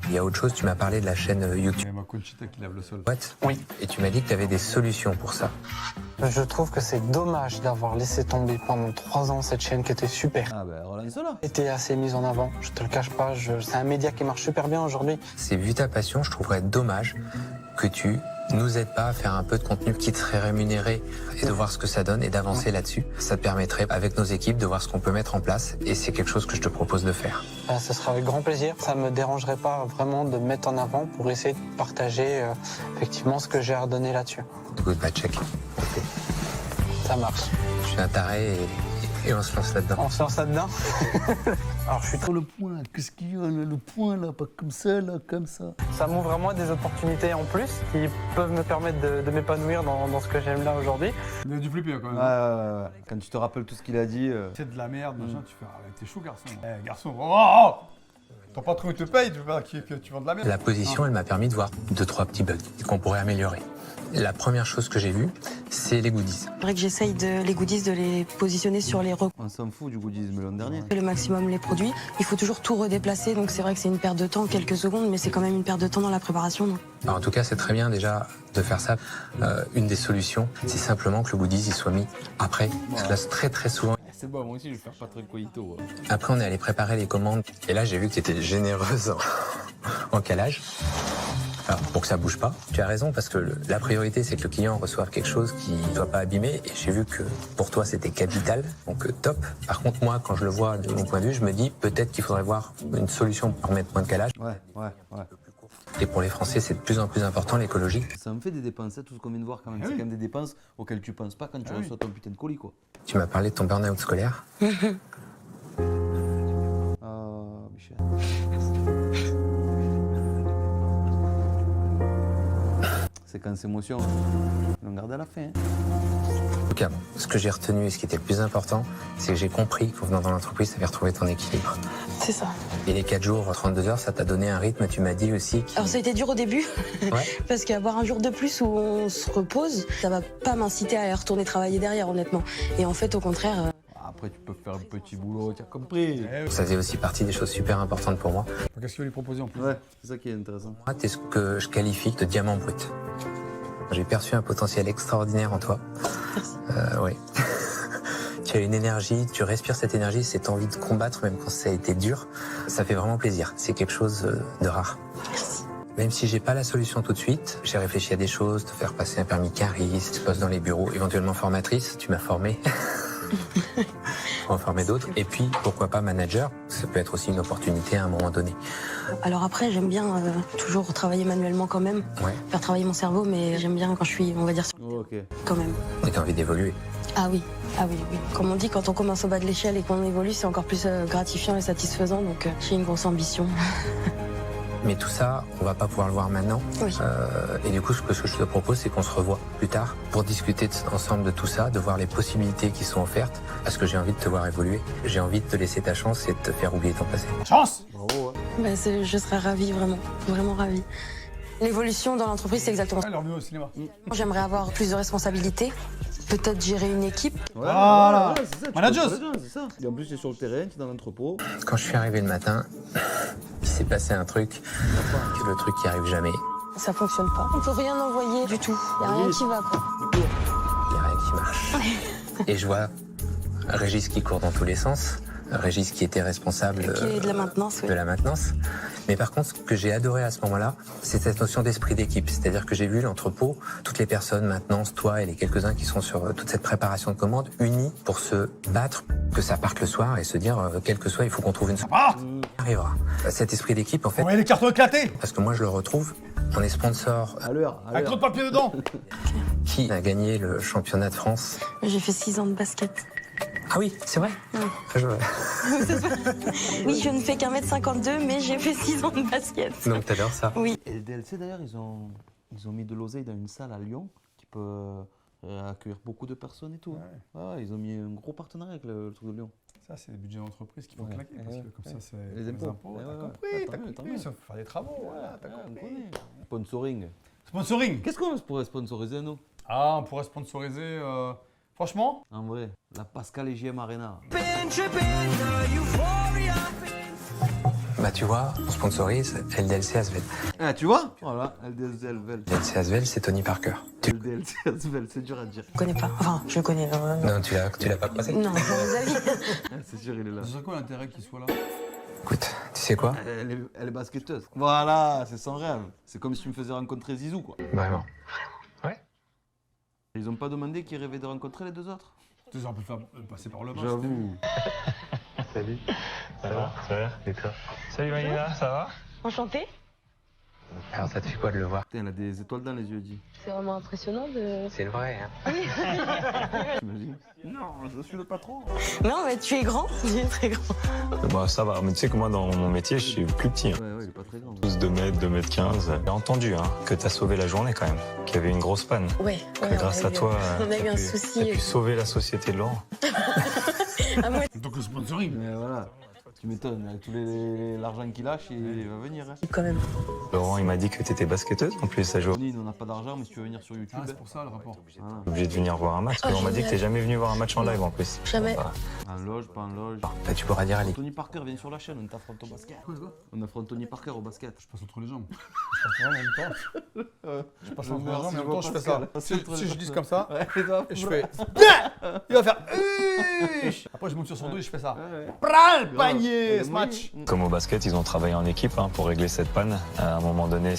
Il y a autre chose, tu m'as parlé de la chaîne YouTube. Il y a ma Conchita qui lave le sol. Oui. Et tu m'as dit que tu avais des solutions pour ça. Je trouve que c'est dommage d'avoir laissé tomber pendant 3 ans cette chaîne qui était super. Ah ben relance-la. Était assez mise en avant, je te le cache pas, c'est un média qui marche super bien aujourd'hui. C'est vu ta passion, je trouverais dommage que tu nous aides pas à faire un peu de contenu qui te serait rémunéré et de voir ce que ça donne et d'avancer là-dessus. Ça te permettrait avec nos équipes de voir ce qu'on peut mettre en place et c'est quelque chose que je te propose de faire. Ce sera avec grand plaisir. Ça me dérangerait pas vraiment de me mettre en avant pour essayer de partager effectivement ce que j'ai à redonner là-dessus. Goodbye, check. Ça marche. Je suis un taré et on se lance là-dedans. On se lance là-dedans. Alors je suis Sur le point, là, qu'est-ce qu'il y a là, le point là, pas comme ça, là, comme ça. Ça m'ouvre vraiment des opportunités en plus qui peuvent me permettre de m'épanouir dans ce que j'aime là aujourd'hui. Il a dû flipper quand même. Ouais. Quand tu te rappelles tout ce qu'il a dit. C'est de la merde, machin, tu fais t'es chaud garçon. Garçon, oh ton patron il te paye, tu veux pas que tu vends de la merde. La position, elle m'a permis de voir 2-3 petits bugs qu'on pourrait améliorer. La première chose que j'ai vue, c'est les goodies. C'est vrai que j'essaye les goodies de les positionner sur les On s'en fout du goodies mais l'an dernier. le maximum les produits. Il faut toujours tout redéplacer, donc c'est vrai que c'est une perte de temps, quelques secondes, mais c'est quand même une perte de temps dans la préparation. Donc. Alors, en tout cas, c'est très bien déjà de faire ça. Une des solutions, c'est simplement que le goodies il soit mis après. Parce que là, c'est très souvent. C'est bon, moi aussi je vais faire Patrick Coito. Après, on est allé préparer les commandes. Et là, j'ai vu que tu étais généreuse en calage. Alors, pour que ça bouge pas, tu as raison, parce que la priorité, c'est que le client reçoive quelque chose qui ne soit pas abîmé. Et j'ai vu que pour toi, c'était capital, donc top. Par contre, moi, quand je le vois de mon point de vue, je me dis peut-être qu'il faudrait voir une solution pour mettre moins de calage. Ouais. Et pour les Français, c'est de plus en plus important, l'écologie. Ça me fait des dépenses, tout ce qu'on vient de voir quand même. C'est quand même des dépenses auxquelles tu penses pas quand tu reçois ton putain de colis, quoi. Tu m'as parlé de ton burn-out scolaire. Michel. Séquence émotion. On garde à la fin. En tout cas, ce que j'ai retenu et ce qui était le plus important, c'est que j'ai compris qu'en venant dans l'entreprise, tu avais retrouvé ton équilibre. C'est ça. Et les 4 jours, 32 heures, ça t'a donné un rythme, tu m'as dit aussi. Alors ça a été dur au début, Ouais. parce qu'avoir un jour de plus où on se repose, ça va pas m'inciter à aller retourner travailler derrière, honnêtement. Et en fait, au contraire... Après, tu peux faire un petit boulot, tu as compris. Ça faisait aussi partie des choses super importantes pour moi. Qu'est-ce qu'il va lui proposer en plus? Ouais, c'est ça qui est intéressant. Moi, t'es ce que je qualifie de diamant brut. J'ai perçu un potentiel extraordinaire en toi. Oui. Tu as une énergie, tu respires cette énergie, cette envie de combattre, même quand ça a été dur. Ça fait vraiment plaisir. C'est quelque chose de rare. Merci. Même si j'ai pas la solution tout de suite, j'ai réfléchi à des choses, te faire passer un permis cariste, poste dans les bureaux, éventuellement formatrice, tu m'as formé. Pour en former d'autres. Et puis, pourquoi pas manager? Ça peut être aussi une opportunité à un moment donné. Alors après, j'aime bien toujours travailler manuellement quand même, faire travailler mon cerveau, mais j'aime bien quand je suis, on va dire, quand même. Et t'as envie d'évoluer. Ah oui. Comme on dit, quand on commence au bas de l'échelle et qu'on évolue, c'est encore plus gratifiant et satisfaisant, donc j'ai une grosse ambition. Mais tout ça, on va pas pouvoir le voir maintenant. Oui. Et du coup, ce que je te propose, c'est qu'on se revoie plus tard pour discuter ensemble de tout ça, de voir les possibilités qui sont offertes, parce que j'ai envie de te voir évoluer. J'ai envie de te laisser ta chance et de te faire oublier ton passé. Chance! Bravo, Je serais ravie, vraiment ravie. L'évolution dans l'entreprise, c'est exactement ça. Elle est revenue au cinéma. J'aimerais avoir plus de responsabilités, peut-être gérer une équipe. Voilà. c'est ça. Manageuse. C'est ça. Et en plus, tu es sur le terrain, tu es dans l'entrepôt. Quand je suis arrivé le matin, il s'est passé un truc, que le truc qui arrive jamais. Ça fonctionne pas. On peut rien envoyer du tout. Il n'y a rien qui va, quoi. Il n'y a rien qui marche. Et je vois Régis qui court dans tous les sens. Régis qui était responsable Qui est de la maintenance, oui. de la maintenance. Mais par contre, ce que j'ai adoré à ce moment-là, c'est cette notion d'esprit d'équipe. C'est-à-dire que j'ai vu l'entrepôt, toutes les personnes, maintenance, toi et les quelques-uns qui sont sur toute cette préparation de commande, unis pour se battre, que ça parte le soir et se dire, quel que soit, il faut qu'on trouve une solution. Arrivera. Cet esprit d'équipe, en fait... Ouais, les cartons éclatés. Parce que moi, je le retrouve. On est sponsor. À l'heure. Avec trop de papier dedans. Qui a gagné le championnat de France? J'ai fait 6 ans de basket. Ah oui, c'est vrai. Oui, je ne fais qu'1m52, mais j'ai fait 6 ans de basket. Donc t'adores ça? Oui. Et le DLC d'ailleurs, ils ont mis de l'oseille dans une salle à Lyon qui peut accueillir beaucoup de personnes et tout. Ouais, ils ont mis un gros partenariat avec le truc de Lyon. Ça, c'est le budget d'entreprise qu'il faut claquer, parce que comme ça, c'est Les impôts. t'as compris, ça faut faire des travaux, voilà, t'as compris. Sponsoring. Sponsoring. Qu'est-ce qu'on pourrait sponsoriser, nous? Ah, on pourrait sponsoriser, franchement. En vrai, la Pascal EGM Arena. Bah tu vois, on sponsorise LDLC Asvel. Ah, tu vois? Voilà, LDLC Asvel. LDLC Asvel, c'est Tony Parker. LDLC Asvel, c'est dur à dire. Je connais pas. Enfin, je le connais. Non, tu l'as pas croisé? Non, mes avis. C'est sûr, il est là. C'est quoi l'intérêt qu'il soit là? Écoute, tu sais quoi? Elle est basketteuse. Voilà, c'est son rêve. C'est comme si tu me faisais rencontrer Zizou, quoi. Vraiment. Ils ont pas demandé qu'ils rêvaient de rencontrer les deux autres? Tu sais, on peut faire passer par le bas. J'avoue. Salut. Ça va? Et toi? Salut Manina, ça va? Enchantée. Alors ça te fait quoi de le voir? Putain, elle a des étoiles dans les yeux, dit. C'est vraiment impressionnant de... C'est le vrai, hein? T'imagines? Non, je suis le patron. Non, mais tu es grand, tu es très grand. Bah ça va, mais tu sais que moi dans mon métier, je suis plus petit. Hein. Ouais, il est pas très grand. Tous 2 mètres, 2 mètres 15. J'ai entendu que t'as sauvé la journée quand même, qu'il y avait une grosse panne. Ouais, Que grâce à toi, on a eu un t'as souci. pu sauver la société de Laurent. Ah, moi, Donc le sponsoring. Mais voilà, tu m'étonnes, avec tout l'argent qu'il lâche, il va venir. Hein. quand même. Laurent, il m'a dit que t'étais basketteuse en plus, ça joue. Tony, on n'a pas d'argent, mais si tu veux venir sur YouTube. Ah, c'est pour ça le rapport. Voilà. T'es obligé de venir voir un match, parce qu'on m'a dit que t'es jamais venu voir un match en live en plus. Jamais. En loge, pas en loge. Bah, tu pourras dire allez. Tony Parker, viens sur la chaîne, on t'affronte au basket. Quoi? On affronte Tony Parker au basket. Je passe entre les jambes. Je passe en même temps. Je passe entre les jambes, en même temps, je fais ça. Si je glisse comme ça, et je fais. Il va faire. Après, je monte sur son dos et je fais ça. Prends le panier, ce match. Comme au basket, ils ont travaillé en équipe pour régler cette panne. À un moment donné,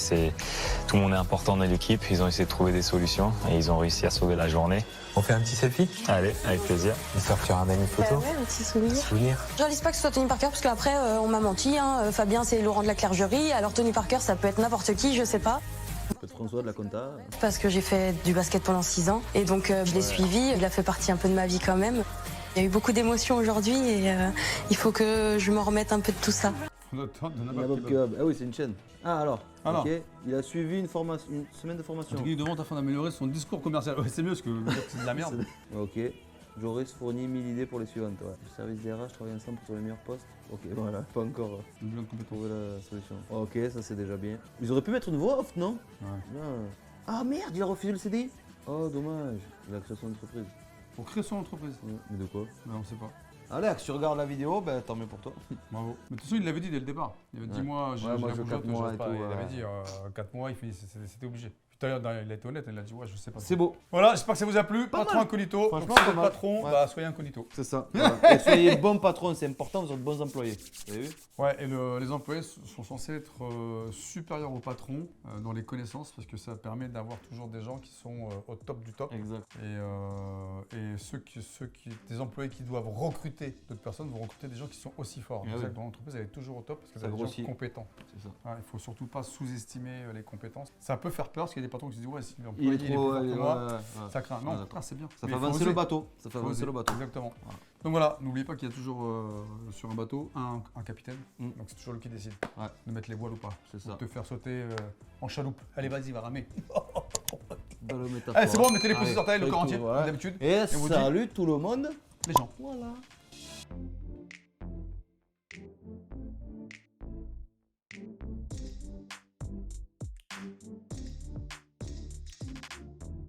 tout le monde est important dans l'équipe. Ils ont essayé de trouver des solutions et ils ont réussi à sauver la journée. On fait un petit selfie? Allez, avec plaisir. J'espère que tu ramènes une photo. Ouais, un petit souvenir. Souvenir. Je réalise pas que ce soit Tony Parker parce qu'après on m'a menti. Fabien c'est Laurent de la Clergerie. Alors Tony Parker ça peut être n'importe qui, je sais pas. Peut-être François de la Compta. Parce que j'ai fait du basket pendant 6 ans et donc je l'ai suivi. Il a fait partie un peu de ma vie quand même. Il y a eu beaucoup d'émotions aujourd'hui et il faut que je m'en remette un peu de tout ça. Nabab Kebab. Ah oui, c'est une chaîne. Ah alors. Ok. Il a suivi une semaine de formation. La technique de vente afin d'améliorer son discours commercial. Ouais, c'est mieux parce que c'est de la merde. Ok. Joris fournit 1000 idées pour les suivantes. Ouais. Le service DRH travaille ensemble pour trouver les meilleurs postes. Ok, voilà. Pas encore trouvé la solution. Ok, ça c'est déjà bien. Ils auraient pu mettre une voix off, non? Ouais. Non. Ah merde, il a refusé le CDI. Oh dommage. Il a créé son entreprise. Pour créer son entreprise. Ouais. Mais de quoi? Ben, on sait pas. Alex, tu regardes la vidéo, ben tant mieux pour toi. Bravo. Mais de toute façon, il l'avait dit dès le départ. Il avait dit moi, j'ai la bougeotte, 4 mois j'ose et pas. tout, Il avait dit 4 mois, c'était obligé. Tout à l'heure, il a été honnête, il a dit ouais, je sais pas. C'est beau. Voilà, j'espère que ça vous a plu. Patron mal. incognito. Franchement, Donc, si vous pas êtes mal. patron, Ouais. bah, soyez incognito. C'est ça. Voilà. Et soyez bons patrons, c'est important, vous êtes bons employés. Vous avez vu? Ouais, et les employés sont censés être supérieurs au patron dans les connaissances parce que ça permet d'avoir toujours des gens qui sont au top du top. Exact. Et des employés qui doivent recruter d'autres personnes vont recruter des gens qui sont aussi forts. Ah C'est oui. ça que dans l'entreprise, elle est toujours au top parce que Ça vous avez des grossit. gens compétents. C'est ça. Ouais, il ne faut surtout pas sous-estimer les compétences. Ça peut faire peur parce qu'il y a des patrons qui se disent ouais, si Il l'employé est est plus trop. fort que moi, ouais. ça craint. Non, Ah, d'accord. c'est bien. Ça Mais fait il faut avancer oser. le bateau. Ça fait Faut avancer oser. le bateau. Exactement. Voilà. Donc voilà, n'oubliez pas qu'il y a toujours sur un bateau un capitaine. Donc c'est toujours lui qui décide de mettre les voiles ou pas. C'est ça. De te faire sauter en chaloupe. Allez, vas-y, va ramer. Belle métaphore. Allez, c'est bon, mettez les pouces sur ta le Allez, corps entier, voilà. comme d'habitude. Et on vous dit salut tout le monde. les gens. Voilà.